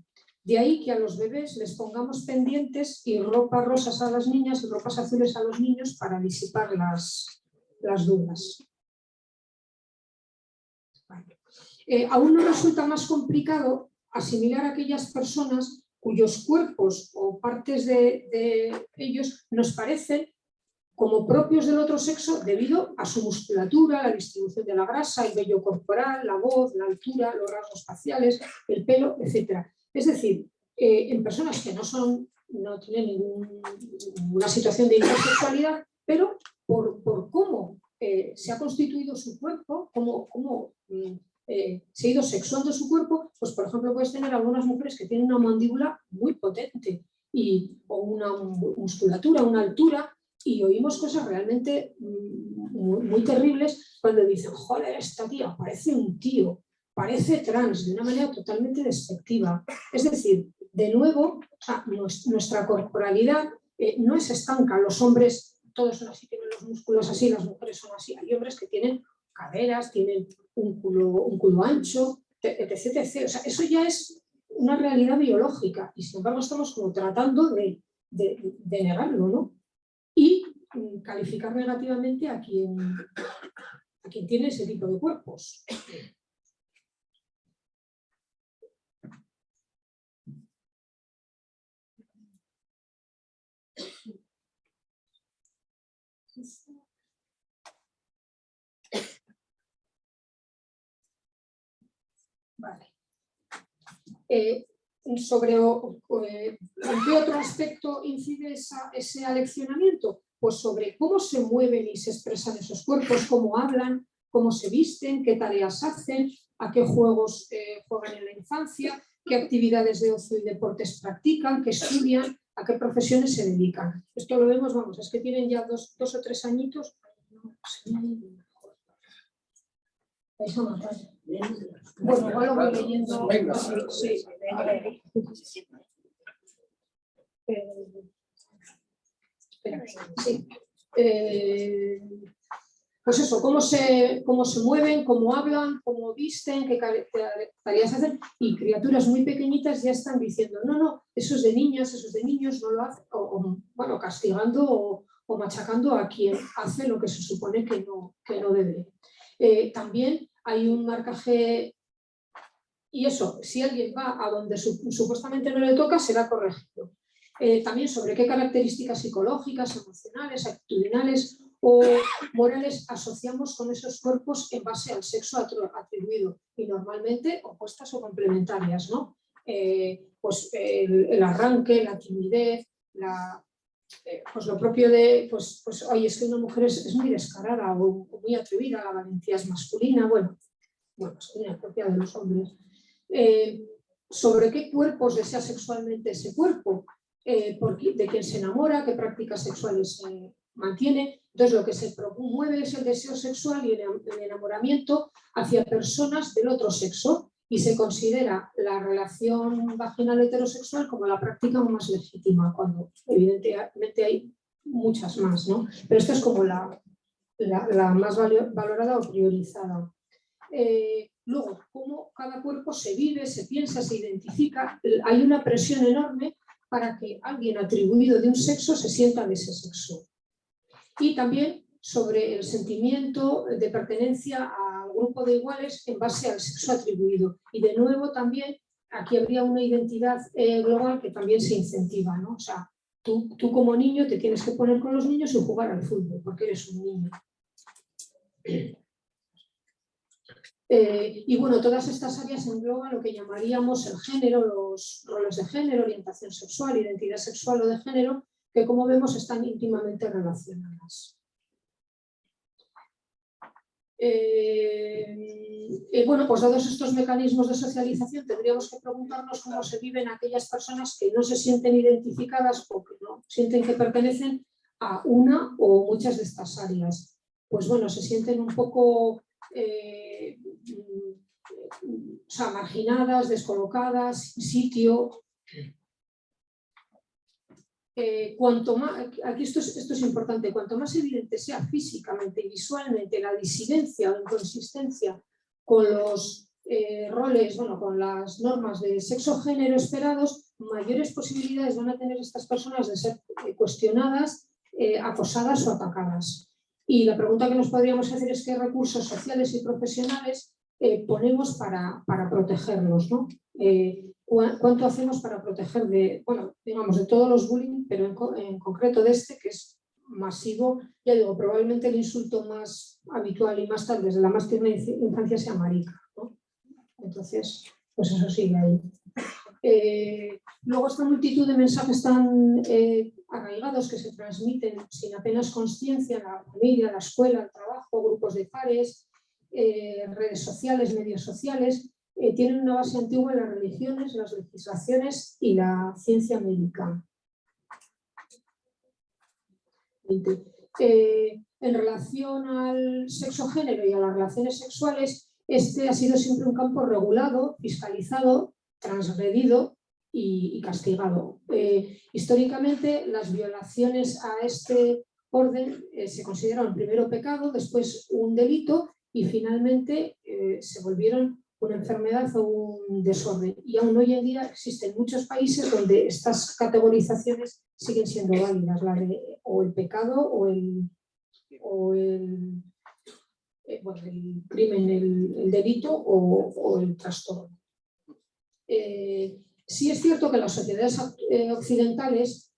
De ahí que a los bebés les pongamos pendientes y ropas rosas a las niñas y ropas azules a los niños para disipar las dudas. Aún nos resulta más complicado asimilar a aquellas personas cuyos cuerpos o partes de ellos nos parecen como propios del otro sexo debido a su musculatura, la distribución de la grasa, el vello corporal, la voz, la altura, los rasgos faciales, el pelo, etc. Es decir, en personas que no tienen ninguna situación de intersexualidad, pero por cómo se ha constituido su cuerpo, cómo se ha ido sexuando su cuerpo, pues por ejemplo puedes tener algunas mujeres que tienen una mandíbula muy potente o una musculatura, una altura, y oímos cosas realmente muy terribles cuando dicen, joder, esta tía parece un tío, parece trans, de una manera totalmente despectiva. Es decir, de nuevo, nuestra corporalidad no es estanca. Los hombres todos son así, tienen los músculos así, las mujeres son así. Hay hombres que tienen caderas, tienen un culo ancho, etc, etc. O sea, eso ya es una realidad biológica y sin embargo estamos como tratando de negarlo, ¿no? Y calificar negativamente a quien tiene ese tipo de cuerpos. Vale. ¿En qué otro aspecto incide ese aleccionamiento? Pues sobre cómo se mueven y se expresan esos cuerpos, cómo hablan, cómo se visten, qué tareas hacen, a qué juegos juegan en la infancia, qué actividades de ocio y deportes practican, qué estudian, a qué profesiones se dedican. Esto lo vemos, vamos, es que tienen ya dos o tres añitos. Bueno, igual lo voy leyendo. Venga. Sí. Espera, sí. Pues eso, cómo se mueven, cómo hablan, cómo visten, qué tareas hacen, y criaturas muy pequeñitas ya están diciendo, no, eso es de niñas, eso es de niños, no lo hacen, bueno, castigando o machacando a quien hace lo que se supone que no debe. También hay un marcaje, y eso, si alguien va a donde supuestamente no le toca, será corregido. También sobre qué características psicológicas, emocionales, actitudinales o morales asociamos con esos cuerpos en base al sexo atribuido, y normalmente opuestas o complementarias, ¿no? Pues el arranque, la timidez, pues lo propio de, pues oye, es que una mujer es muy descarada o muy atrevida, la valentía es masculina, bueno, masculina propia de los hombres. Sobre qué cuerpos desea sexualmente ese cuerpo, de quién se enamora, qué prácticas sexuales mantiene. Entonces lo que se promueve es el deseo sexual y el enamoramiento hacia personas del otro sexo, y se considera la relación vaginal heterosexual como la práctica más legítima, cuando evidentemente hay muchas más, ¿no? Pero esta es como la más valorada o priorizada. Luego, cómo cada cuerpo se vive, se piensa, se identifica. Hay una presión enorme para que alguien atribuido de un sexo se sienta de ese sexo. Y también sobre el sentimiento de pertenencia al grupo de iguales en base al sexo atribuido. Y de nuevo también aquí habría una identidad global que también se incentiva, ¿no? O sea, tú como niño te tienes que poner con los niños y jugar al fútbol porque eres un niño. Y bueno, todas estas áreas engloban lo que llamaríamos el género, los roles de género, orientación sexual, identidad sexual o de género, que como vemos están íntimamente relacionadas. Bueno, pues dados estos mecanismos de socialización, tendríamos que preguntarnos cómo se viven aquellas personas que no se sienten identificadas o que no sienten que pertenecen a una o muchas de estas áreas. Pues bueno, se sienten un poco marginadas, descolocadas, sin sitio. Cuanto más, aquí esto es importante, cuanto más evidente sea físicamente y visualmente la disidencia o inconsistencia con los roles, con las normas de sexo-género esperados, mayores posibilidades van a tener estas personas de ser cuestionadas, acosadas o atacadas. Y la pregunta que nos podríamos hacer es qué recursos sociales y profesionales ponemos para protegerlos, ¿no? ¿Cuánto hacemos para proteger de todos los bullying, pero en concreto de este, que es masivo? Ya digo, probablemente el insulto más habitual y más tarde, desde la más tierna infancia, sea marica, ¿no? Entonces, pues eso sigue ahí. Luego esta multitud de mensajes tan arraigados que se transmiten sin apenas conciencia en la familia, la escuela, el trabajo, grupos de pares, redes sociales, medios sociales, tienen una base antigua en las religiones, las legislaciones y la ciencia médica. En relación al sexo-género y a las relaciones sexuales, este ha sido siempre un campo regulado, fiscalizado, transgredido y castigado. Históricamente, las violaciones a este orden se consideraron primero pecado, después un delito y finalmente se volvieron una enfermedad o un desorden. Y aún hoy en día existen muchos países donde estas categorizaciones siguen siendo válidas, la de o el pecado o el crimen, el delito o el trastorno. Sí es cierto que las sociedades occidentales,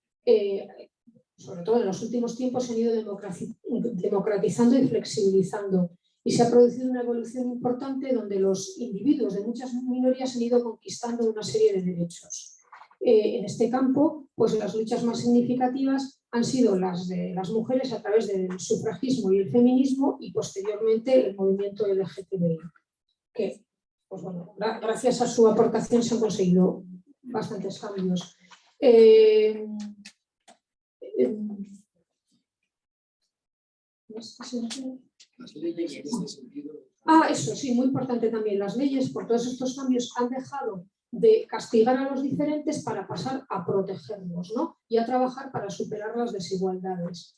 sobre todo en los últimos tiempos, se han ido democratizando y flexibilizando. Y se ha producido una evolución importante donde los individuos de muchas minorías han ido conquistando una serie de derechos. En este campo, pues las luchas más significativas han sido las de las mujeres a través del sufragismo y el feminismo y posteriormente el movimiento LGTBI, que, pues bueno, gracias a su aportación se han conseguido bastantes cambios. Las leyes en este sentido. Eso sí, muy importante también. Las leyes, por todos estos cambios, han dejado de castigar a los diferentes para pasar a protegerlos, ¿no? Y a trabajar para superar las desigualdades.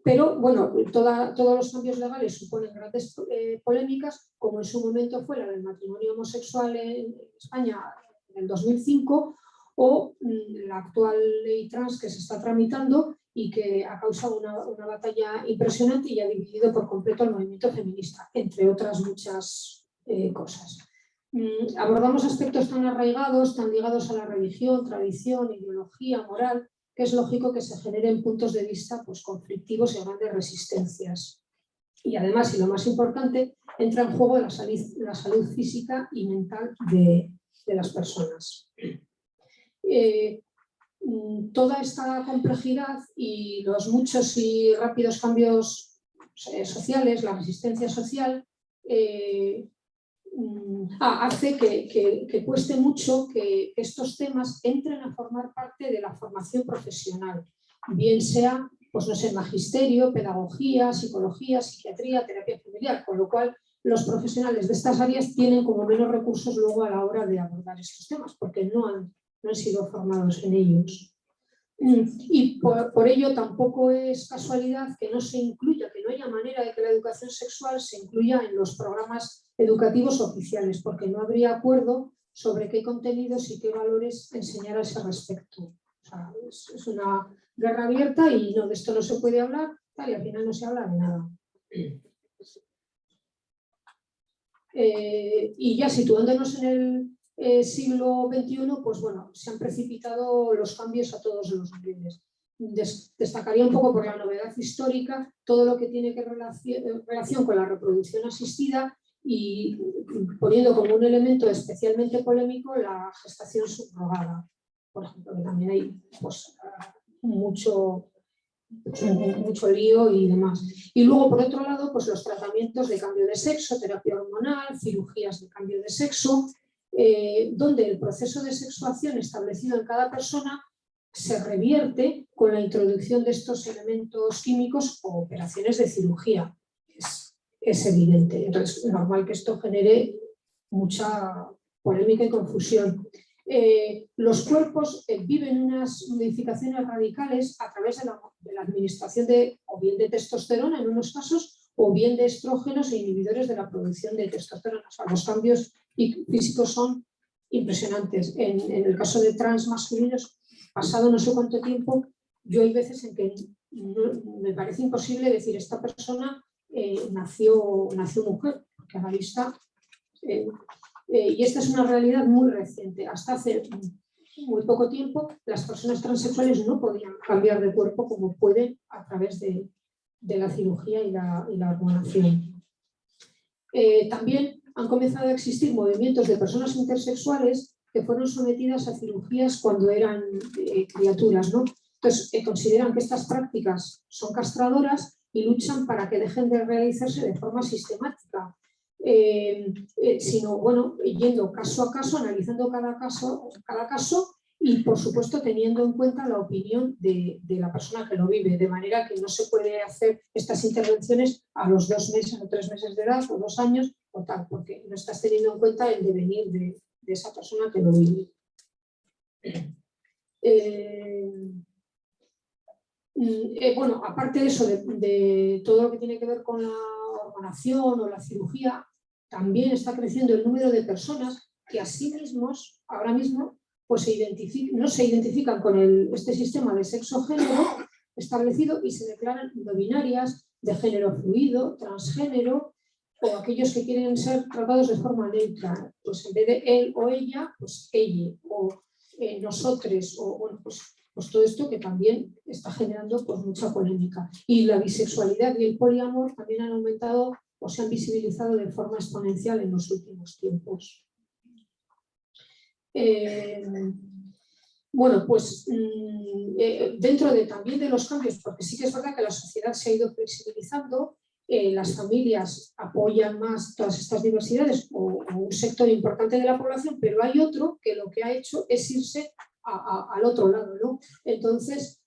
Pero, bueno, todos los cambios legales suponen grandes polémicas, como en su momento fue la del matrimonio homosexual en España en el 2005 o la actual ley trans que se está tramitando y que ha causado una batalla impresionante y ha dividido por completo el movimiento feminista, entre otras muchas cosas. Abordamos aspectos tan arraigados, tan ligados a la religión, tradición, ideología, moral, que es lógico que se generen puntos de vista pues, conflictivos y grandes resistencias. Y además, y lo más importante, entra en juego la salud física y mental de las personas. Toda esta complejidad y los muchos y rápidos cambios sociales, la resistencia social, hace que cueste mucho que estos temas entren a formar parte de la formación profesional, bien sea, pues no sé, magisterio, pedagogía, psicología, psiquiatría, terapia familiar, con lo cual los profesionales de estas áreas tienen como menos recursos luego a la hora de abordar estos temas, porque no han sido formados en ellos. Y por ello tampoco es casualidad que no se incluya, que no haya manera de que la educación sexual se incluya en los programas educativos oficiales, porque no habría acuerdo sobre qué contenidos y qué valores enseñar a ese respecto. O sea, es una guerra abierta y no, de esto no se puede hablar, tal, y al final no se habla de nada. Y ya situándonos en el siglo XXI, pues bueno, se han precipitado los cambios a todos los niveles. Destacaría un poco por la novedad histórica todo lo que tiene que relación con la reproducción asistida y poniendo como un elemento especialmente polémico la gestación subrogada, por ejemplo, que también hay pues, mucho lío y demás. Y luego, por otro lado, pues los tratamientos de cambio de sexo, terapia hormonal, cirugías de cambio de sexo, donde el proceso de sexuación establecido en cada persona se revierte con la introducción de estos elementos químicos o operaciones de cirugía. Es evidente. Entonces, es normal que esto genere mucha polémica y confusión. Los cuerpos viven unas modificaciones radicales a través de la administración o bien de testosterona en unos casos o bien de estrógenos e inhibidores de la producción de testosterona. O sea, los cambios físicos son impresionantes. En el caso de trans masculinos, pasado no sé cuánto tiempo, yo hay veces en que me parece imposible decir esta persona nació mujer, porque a la vista... y esta es una realidad muy reciente. Hasta hace muy poco tiempo las personas transexuales no podían cambiar de cuerpo como pueden a través de la cirugía y la hormonación. También han comenzado a existir movimientos de personas intersexuales que fueron sometidas a cirugías cuando eran criaturas, ¿no? Entonces consideran que estas prácticas son castradoras y luchan para que dejen de realizarse de forma sistemática. Sino, bueno, yendo caso a caso, analizando cada caso y, por supuesto, teniendo en cuenta la opinión de la persona que lo vive, de manera que no se puede hacer estas intervenciones a los 2 meses o 3 meses de edad o 2 años o tal, porque no estás teniendo en cuenta el devenir de esa persona que lo vive. Bueno, aparte de eso, de todo lo que tiene que ver con la hormonación o la cirugía, también está creciendo el número de personas que a sí mismos, ahora mismo, pues no se identifican con este sistema de sexo-género establecido y se declaran no binarias, de género fluido, transgénero, o aquellos que quieren ser tratados de forma neutra, pues en vez de él o ella, pues ella, o nosotros, o bueno, pues todo esto que también está generando pues, mucha polémica. Y la bisexualidad y el poliamor también han aumentado o se han visibilizado de forma exponencial en los últimos tiempos. Bueno, pues dentro también de los cambios, porque sí que es verdad que la sociedad se ha ido flexibilizando, las familias apoyan más todas estas diversidades o un sector importante de la población, pero hay otro que lo que ha hecho es irse al otro lado, ¿no? Entonces,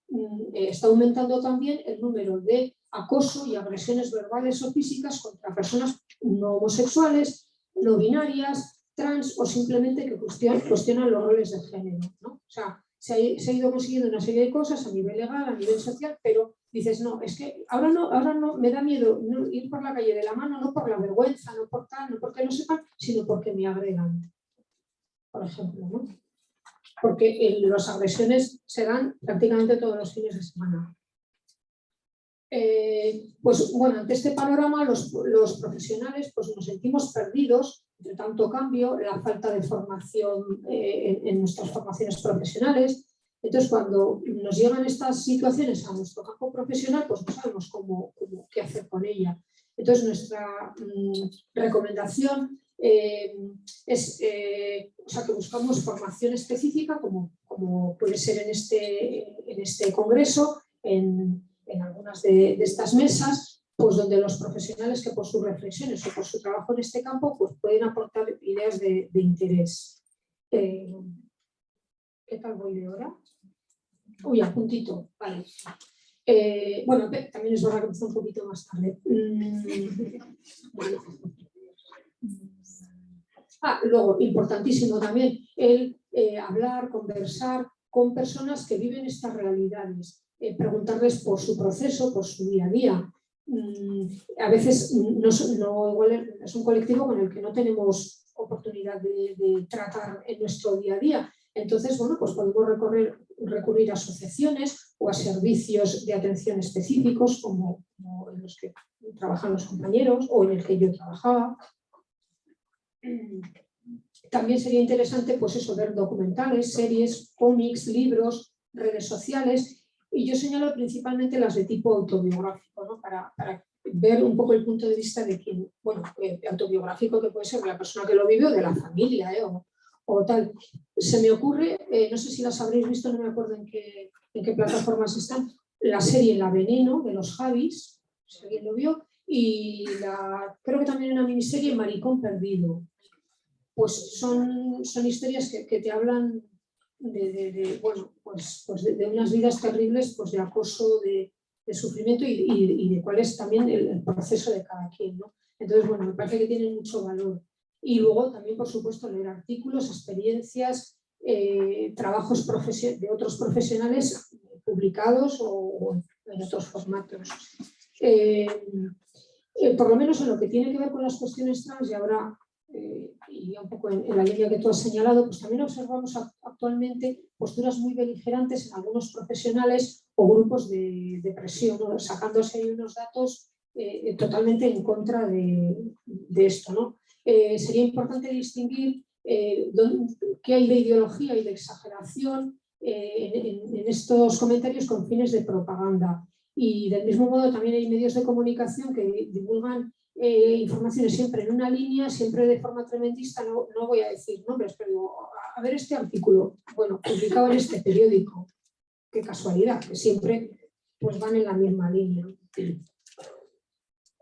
está aumentando también el número de acoso y agresiones verbales o físicas contra personas no homosexuales, no binarias, trans o simplemente que cuestionan los roles de género, ¿no? O sea, se ha ido consiguiendo una serie de cosas a nivel legal, a nivel social, pero dices, no, es que ahora no, me da miedo ir por la calle de la mano, no por la vergüenza, no por tal, no porque no sepan, sino porque me agregan, por ejemplo, ¿no? Porque las agresiones se dan prácticamente todos los fines de semana. Pues bueno, ante este panorama los profesionales pues, nos sentimos perdidos entre tanto cambio, la falta de formación en nuestras formaciones profesionales. Entonces, cuando nos llegan estas situaciones a nuestro campo profesional, pues no sabemos qué hacer con ella. Entonces, nuestra recomendación es o sea, que buscamos formación específica, como puede ser en este congreso, en algunas de estas mesas, pues donde los profesionales que por sus reflexiones o por su trabajo en este campo pues pueden aportar ideas de interés. ¿Qué tal voy de hora? Uy, a puntito, vale. Bueno, también es verdad que empezó un poquito más tarde. Luego, importantísimo también, el hablar, conversar con personas que viven estas realidades, preguntarles por su proceso, por su día a día. A veces igual es un colectivo con el que no tenemos oportunidad de tratar en nuestro día a día. Entonces, bueno, pues podemos recurrir a asociaciones o a servicios de atención específicos como en los que trabajan los compañeros o en el que yo trabajaba. También sería interesante, pues eso, ver documentales, series, cómics, libros, redes sociales, y yo señalo principalmente las de tipo autobiográfico, ¿no? Para ver un poco el punto de vista de quien, bueno, autobiográfico que puede ser de la persona que lo vive o de la familia, o tal. Se me ocurre, no sé si las habréis visto, no me acuerdo en qué plataformas están, la serie La Veneno de los Javis, si alguien lo vio, y creo que también una miniserie Maricón Perdido. Pues son historias que te hablan de unas vidas terribles, pues de acoso, de sufrimiento y de cuál es también el proceso de cada quien, ¿no? Entonces, bueno, me parece que tienen mucho valor. Y luego también, por supuesto, leer artículos, experiencias, trabajos de otros profesionales publicados o en otros formatos. Por lo menos en lo que tiene que ver con las cuestiones trans, y ahora y un poco en la línea que tú has señalado, pues también observamos actualmente posturas muy beligerantes en algunos profesionales o grupos de presión, ¿no? Sacándose ahí unos datos totalmente en contra de esto, ¿no? Sería importante distinguir qué hay de ideología y de exageración en estos comentarios con fines de propaganda. Y del mismo modo también hay medios de comunicación que divulgan informaciones siempre en una línea, siempre de forma tremendista. No voy a decir nombres, pero digo, a ver este artículo, bueno, publicado en este periódico, qué casualidad, que siempre pues van en la misma línea.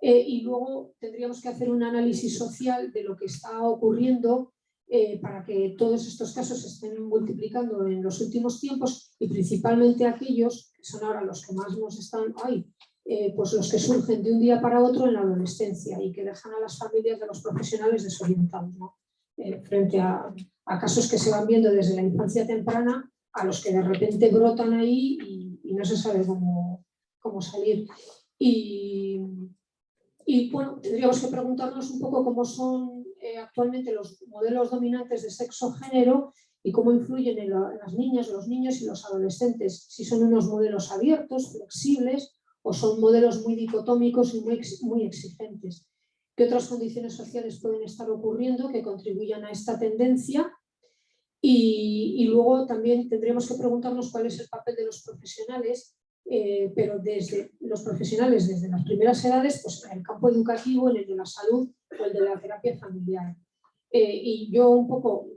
Y luego tendríamos que hacer un análisis social de lo que está ocurriendo para que todos estos casos se estén multiplicando en los últimos tiempos, y principalmente aquellos que son ahora los que más nos están, pues los que surgen de un día para otro en la adolescencia y que dejan a las familias de los profesionales desorientados, ¿no? Frente a casos que se van viendo desde la infancia temprana a los que de repente brotan ahí y no se sabe cómo salir. Y bueno, tendríamos que preguntarnos un poco cómo son actualmente los modelos dominantes de sexo-género y cómo influyen en las niñas, los niños y los adolescentes. Si son unos modelos abiertos, flexibles, o son modelos muy dicotómicos y muy exigentes. ¿Qué otras condiciones sociales pueden estar ocurriendo que contribuyan a esta tendencia? Y luego también tendríamos que preguntarnos cuál es el papel de los profesionales, pero desde los profesionales desde las primeras edades, pues en el campo educativo, en el de la salud o el de la terapia familiar. Y yo un poco,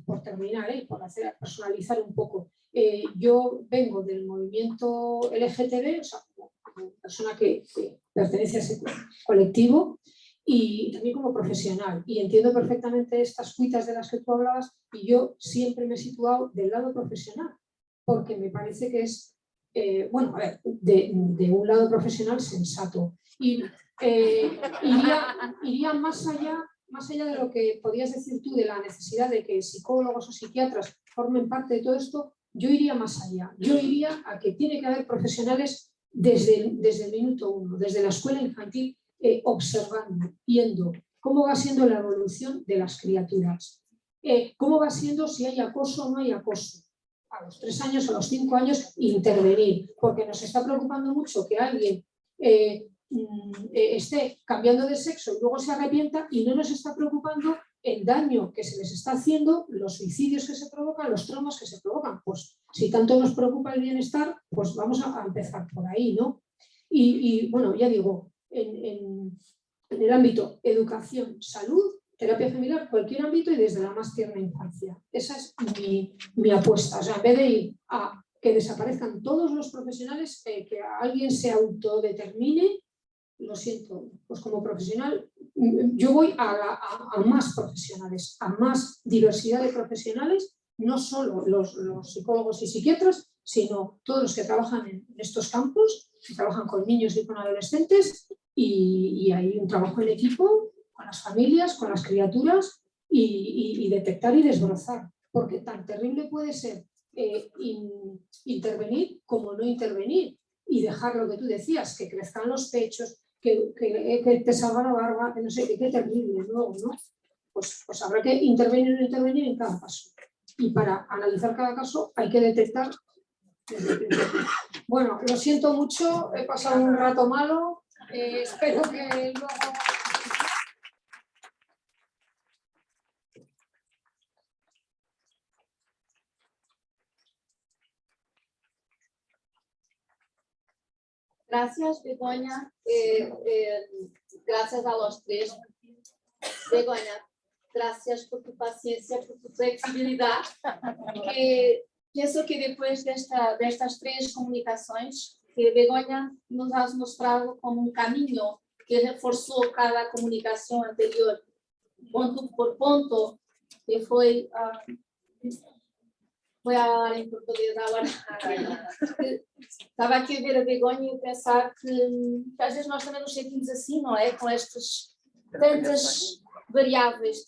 por terminar, por personalizar un poco, yo vengo del movimiento LGTB, o sea, como persona que pertenece a ese colectivo, y también como profesional, y entiendo perfectamente estas cuitas de las que tú hablabas, y yo siempre me he situado del lado profesional, porque me parece que es, bueno, a ver, de un lado profesional sensato, y iría más allá de lo que podías decir tú, de la necesidad de que psicólogos o psiquiatras formen parte de todo esto. Yo iría más allá, yo iría a que tiene que haber profesionales desde el minuto uno, desde la escuela infantil, observando, viendo cómo va siendo la evolución de las criaturas, cómo va siendo, si hay acoso o no hay acoso, a los 3 años, a los 5 años, intervenir, porque nos está preocupando mucho que alguien esté cambiando de sexo y luego se arrepienta y no nos está preocupando el daño que se les está haciendo, los suicidios que se provocan, los traumas que se provocan. Pues si tanto nos preocupa el bienestar, pues vamos a empezar por ahí, ¿no? Y bueno, ya digo, en el ámbito educación, salud, terapia familiar, cualquier ámbito y desde la más tierna infancia. Esa es mi apuesta. O sea, en vez de ir a que desaparezcan todos los profesionales, que alguien se autodetermine, lo siento, pues como profesional, yo voy a más profesionales, a más diversidad de profesionales, no solo los psicólogos y psiquiatras, sino todos los que trabajan en estos campos, que trabajan con niños y con adolescentes, y hay un trabajo en equipo con las familias, con las criaturas, y detectar y desbrozar, porque tan terrible puede ser intervenir como no intervenir, y dejar lo que tú decías, que crezcan los pechos, que te salga la barba, que no sé, qué terrible luego, ¿no? Pues habrá que intervenir o no intervenir en cada caso. Y para analizar cada caso hay que detectar. Bueno, lo siento mucho, he pasado un rato malo, espero que luego... Gracias, Begoña. Gracias a los tres. Begoña, gracias por tu paciencia, por tu flexibilidad. Pienso que después de estas tres comunicaciones, que Begoña nos has mostrado como un camino que reforzó cada comunicación anterior, punto por punto, que fue... Voy a hablar en portugués ahora. Estava aqui a ver a Begoña e a pensar que às vezes nós também nos sentimos assim, não é? Com estas tantas variáveis,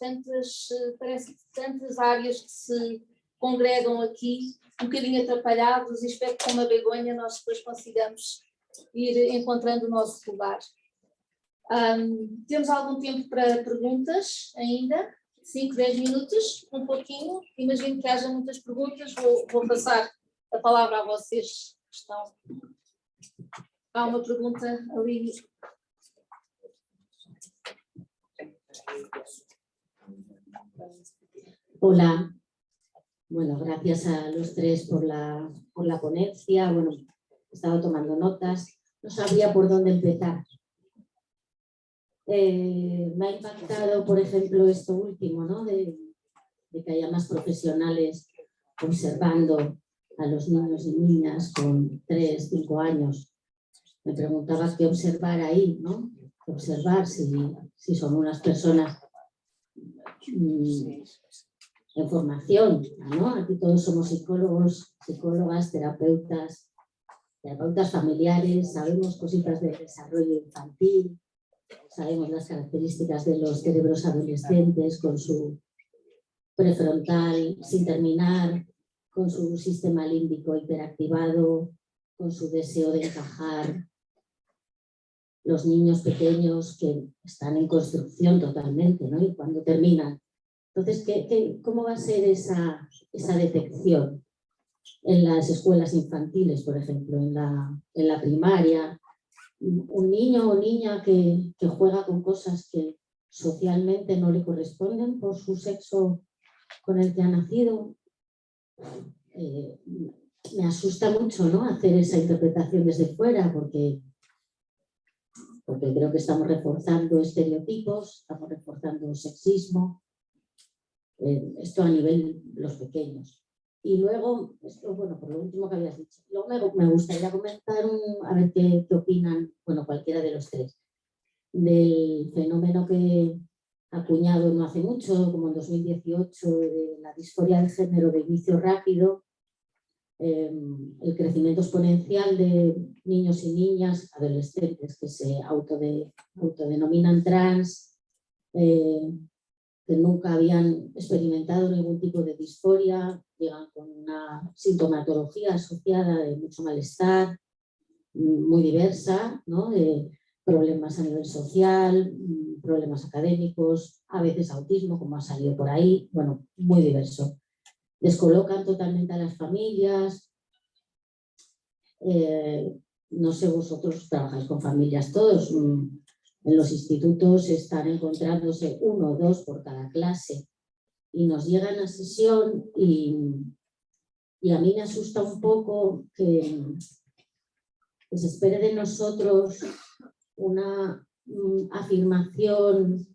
parece que tantas áreas que se congregam aqui, um bocadinho atrapalhados, e espero que com a Begoña nós depois consigamos ir encontrando o nosso lugar. Temos algum tempo para perguntas ainda? 5, 10 minutos, um pouquinho. Imagino que haja muitas perguntas. Vou passar a palavra a vocês que estão. Há uma pergunta ali. Hola. Bueno, gracias a los tres por la ponencia. Bueno, he estado tomando notas. No sabía por dónde empezar. Me ha impactado, por ejemplo, esto último, ¿no? de que haya más profesionales observando a los niños y niñas con 3, 5 años. Me preguntaba qué observar ahí, ¿no? Observar si son unas personas en formación, ¿no? Aquí todos somos psicólogos, psicólogas, terapeutas familiares, sabemos cositas del desarrollo infantil. Sabemos las características de los cerebros adolescentes con su prefrontal sin terminar, con su sistema límbico hiperactivado, con su deseo de encajar. Los niños pequeños que están en construcción totalmente, ¿no? Y cuando terminan. Entonces, ¿cómo va a ser esa detección en las escuelas infantiles, por ejemplo, en la primaria? Un niño o niña que juega con cosas que socialmente no le corresponden por su sexo con el que ha nacido. Me asusta mucho, ¿no? Hacer esa interpretación desde fuera porque creo que estamos reforzando estereotipos, estamos reforzando sexismo. Esto a nivel los pequeños. Y luego, esto, bueno, por lo último que habías dicho, luego me gustaría comentar, a ver qué opinan, bueno, cualquiera de los tres, del fenómeno que ha acuñado no hace mucho, como en 2018, de la disforia de género de inicio rápido, el crecimiento exponencial de niños y niñas, adolescentes que se autodenominan trans, que nunca habían experimentado ningún tipo de disforia, llegan con una sintomatología asociada de mucho malestar, muy diversa, ¿no? De problemas a nivel social, problemas académicos, a veces autismo, como ha salido por ahí, bueno, muy diverso. Descolocan totalmente a las familias, no sé, vosotros trabajáis con familias todos, en los institutos están encontrándose 1 o 2 por cada clase y nos llegan a sesión y a mí me asusta un poco que se espere de nosotros una afirmación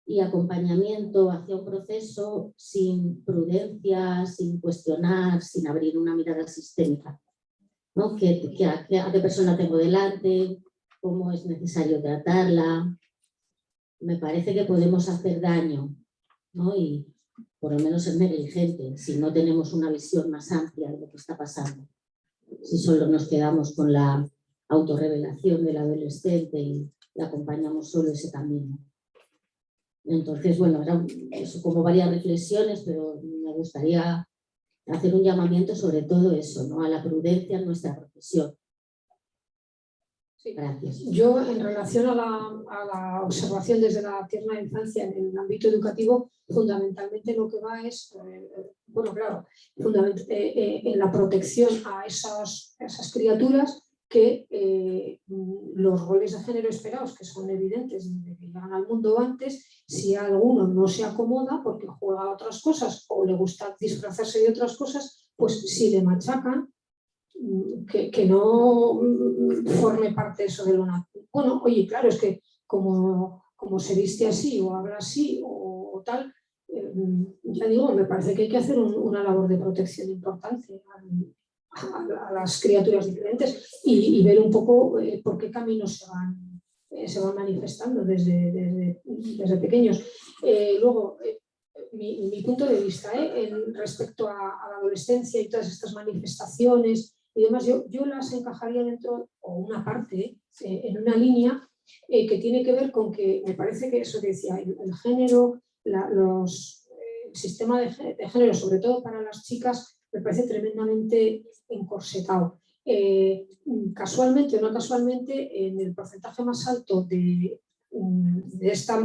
y acompañamiento hacia un proceso sin prudencia, sin cuestionar, sin abrir una mirada sistémica, ¿no? ¿A qué persona tengo delante? ¿Cómo es necesario tratarla? Me parece que podemos hacer daño, ¿no? Y por lo menos ser negligente si no tenemos una visión más amplia de lo que está pasando. Si solo nos quedamos con la autorrevelación del adolescente y le acompañamos solo ese camino. Entonces, bueno, eran eso, como varias reflexiones, pero me gustaría hacer un llamamiento sobre todo eso, ¿no? A la prudencia en nuestra profesión. Sí. Gracias. Yo, en relación a la observación desde la tierna infancia en el ámbito educativo, fundamentalmente lo que va es, bueno, claro, en la protección a esas criaturas que los roles de género esperados, que son evidentes desde que llegan al mundo antes, si alguno no se acomoda porque juega a otras cosas o le gusta disfrazarse de otras cosas, pues si le machacan, que no forme parte eso de lo natural. Bueno, oye, claro, es que como se viste así o habla así o tal, ya digo, me parece que hay que hacer una labor de protección importante a las criaturas diferentes y ver un poco por qué caminos se van manifestando desde pequeños. Luego, mi punto de vista respecto a la adolescencia y todas estas manifestaciones y demás, yo las encajaría dentro, o una parte, en una línea que tiene que ver con que me parece que eso que decía, el género, el sistema de género, sobre todo para las chicas, me parece tremendamente encorsetado. Casualmente o no casualmente, en el porcentaje más alto de esta,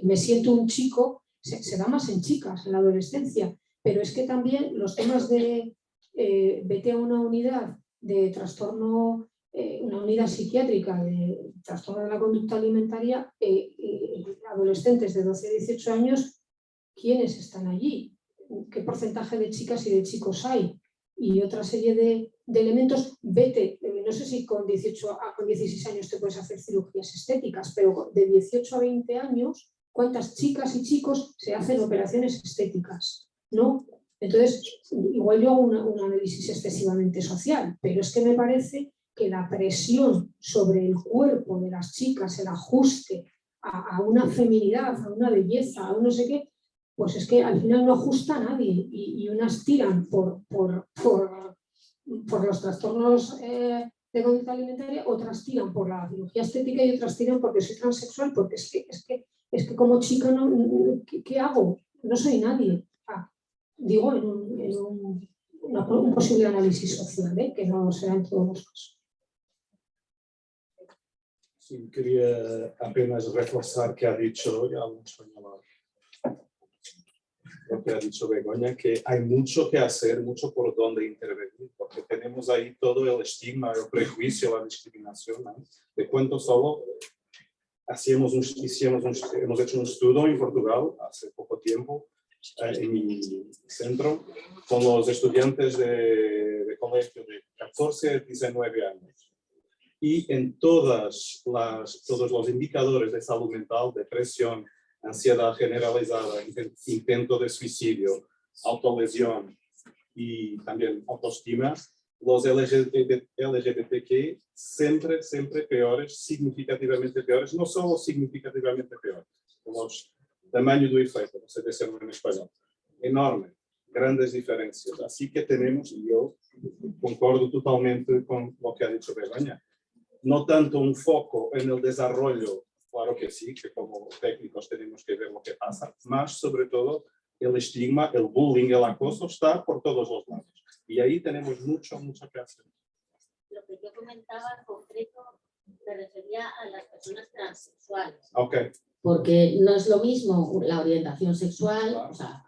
me siento un chico, se da más en chicas, en la adolescencia, pero es que también los temas de vete a una unidad de trastorno, una unidad psiquiátrica de trastorno de la conducta alimentaria, adolescentes de 12 a 18 años, ¿quiénes están allí? ¿Qué porcentaje de chicas y de chicos hay? Y otra serie de elementos. Vete, no sé si con 16 años te puedes hacer cirugías estéticas, pero de 18 a 20 años, ¿cuántas chicas y chicos se hacen operaciones estéticas? ¿No? Entonces, igual yo hago un análisis excesivamente social, pero es que me parece que la presión sobre el cuerpo de las chicas, el ajuste a una feminidad, a una belleza, a un no sé qué, pues es que al final no ajusta a nadie y unas tiran por los trastornos de conducta alimentaria, otras tiran por la cirugía estética y otras tiran porque soy transexual, porque es que como chica no, ¿qué hago? No soy nadie. Digo, en un posible análisis social, que no será en todos los casos. Sí, quería apenas reforzar que ha dicho, ya hablo en español, lo que ha dicho Begoña, que hay mucho que hacer, mucho por donde intervenir, porque tenemos ahí todo el estigma, el prejuicio, la discriminación, ¿no? Te cuento solo, hemos hecho un estudio en Portugal hace poco tiempo, en mi centro, con los estudiantes de colegio de 14 a 19 años. Y en todos los indicadores de salud mental, depresión, ansiedad generalizada, intento de suicidio, autolesión y también autoestima, los LGBTQ siempre peores, significativamente peores, no solo significativamente peores, los tamaño do efecto, no sé decirlo en español, enorme, grandes diferencias. Así que tenemos, y yo concordo totalmente con lo que ha dicho Begoña, no tanto un foco en el desarrollo, claro que sí, que como técnicos tenemos que ver lo que pasa, más sobre todo el estigma, el bullying, el acoso está por todos los lados. Y ahí tenemos mucho que hacer. Lo que yo comentaba en concreto me refería a las personas transexuales. Okay. Porque no es lo mismo la orientación sexual, Claro. O sea,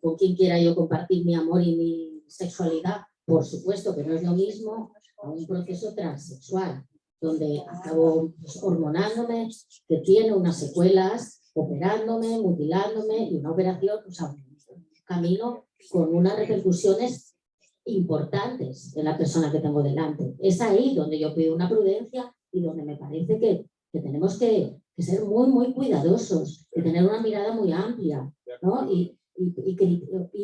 con quien quiera yo compartir mi amor y mi sexualidad, por supuesto que no es lo mismo a un proceso transexual, donde acabo pues, hormonándome, que tiene unas secuelas, operándome, mutilándome, y una operación, o sea, un camino con unas repercusiones importantes en la persona que tengo delante. Es ahí donde yo pido una prudencia y donde me parece que tenemos que ser muy, muy cuidadosos, y tener una mirada muy amplia, ¿no? Y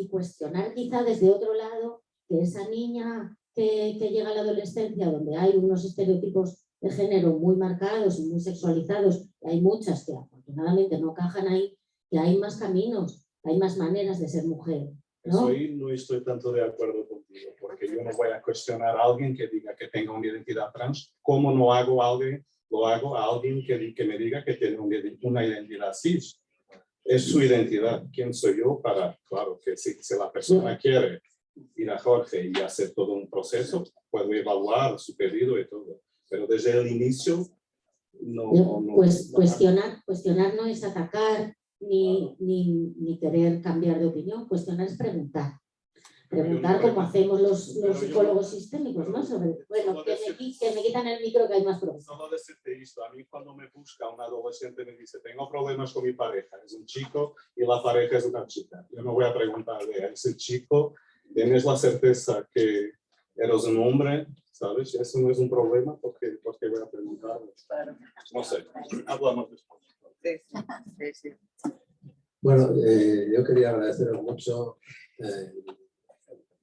cuestionar quizá desde otro lado que esa niña que llega a la adolescencia, donde hay unos estereotipos de género muy marcados y muy sexualizados, y hay muchas que afortunadamente no encajan ahí, que hay más caminos, hay más maneras de ser mujer, ¿no? Ahí no estoy tanto de acuerdo contigo, porque yo no voy a cuestionar a alguien que diga que tenga una identidad trans, como no hago a alguien, lo hago a alguien que me diga que tiene una identidad cis. Es su identidad. ¿Quién soy yo para? Claro que si la persona quiere ir a Jorge y hacer todo un proceso, puedo evaluar su pedido y todo. Pero desde el inicio, pues cuestionar no es atacar ni querer cambiar de opinión. Cuestionar es preguntar. Preguntar como hacemos los psicólogos sistémicos, ¿no? Sobre, bueno, que me quitan el micro, que hay más preguntas. No decirte esto. A mí cuando me busca un adolescente me dice, tengo problemas con mi pareja, es un chico y la pareja es una chica. Yo no voy a preguntarle a ese chico, ¿tienes la certeza que eres un hombre? ¿Sabes? Eso no es un problema porque voy a preguntarle. No sé, hablamos después. Sí. Bueno, yo quería agradeceros mucho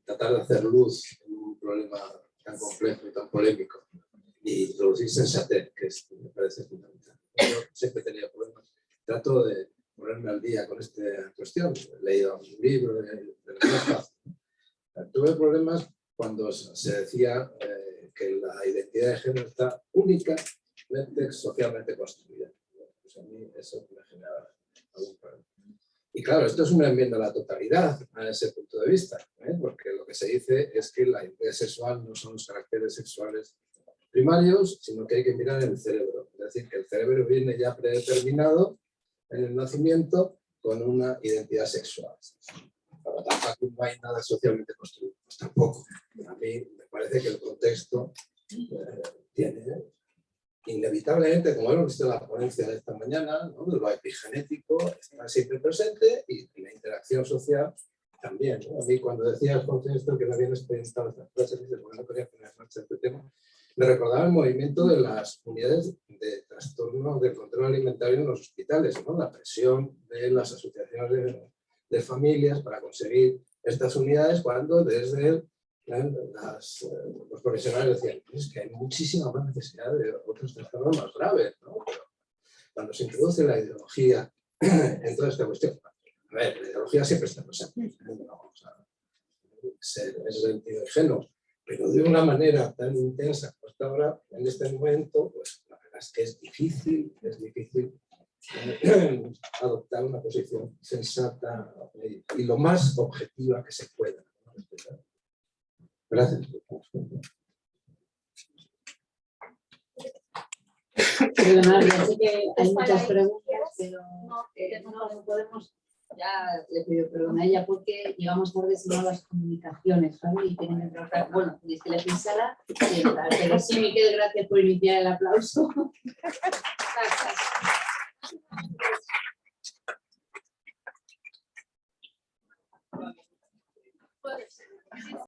tratar de hacer luz en un problema tan complejo y tan polémico y introducir sensatez, que me parece fundamental. Yo siempre tenía problemas. Trato de ponerme al día con esta cuestión. He leído un libro de tuve problemas cuando se decía que la identidad de género está únicamente socialmente construida. Pues a mí eso me generaba algún problema. Y claro, esto es una enmienda a la totalidad a ese punto de vista, porque lo que se dice es que la identidad sexual no son los caracteres sexuales primarios, sino que hay que mirar el cerebro. Es decir, que el cerebro viene ya predeterminado en el nacimiento con una identidad sexual. Pero tampoco no hay nada socialmente construido. Pues tampoco. A mí me parece que el contexto tiene inevitablemente, como hemos visto en la ponencia de esta mañana, ¿no? Lo epigenético está siempre presente y la interacción social también, ¿no? A mí cuando decías, Jorge, esto que no habían experimentado estas frases, porque no quería poner en marcha este tema, me recordaba el movimiento de las unidades de trastorno de control alimentario en los hospitales, ¿no? La presión de las asociaciones de familias para conseguir estas unidades cuando desde los profesionales decían es que hay muchísima más necesidad de otros trastornos más graves, ¿no? Pero cuando se introduce la ideología en toda esta cuestión, a ver, la ideología siempre está presente, no vamos a ser en ese sentido ingenuos, pero de una manera tan intensa como hasta ahora, en este momento, pues la verdad es que es difícil adoptar una posición sensata y lo más objetiva que se pueda, ¿no? Gracias. Perdonad, ya sé que hay muchas preguntas, pero no podemos, ya le pido perdón a ella porque llegamos tarde sino las comunicaciones, ¿vale? Y tienen que trabajar, bueno, tenéis que elegir sala, pero sí, Miquel, gracias por iniciar el aplauso. Gracias.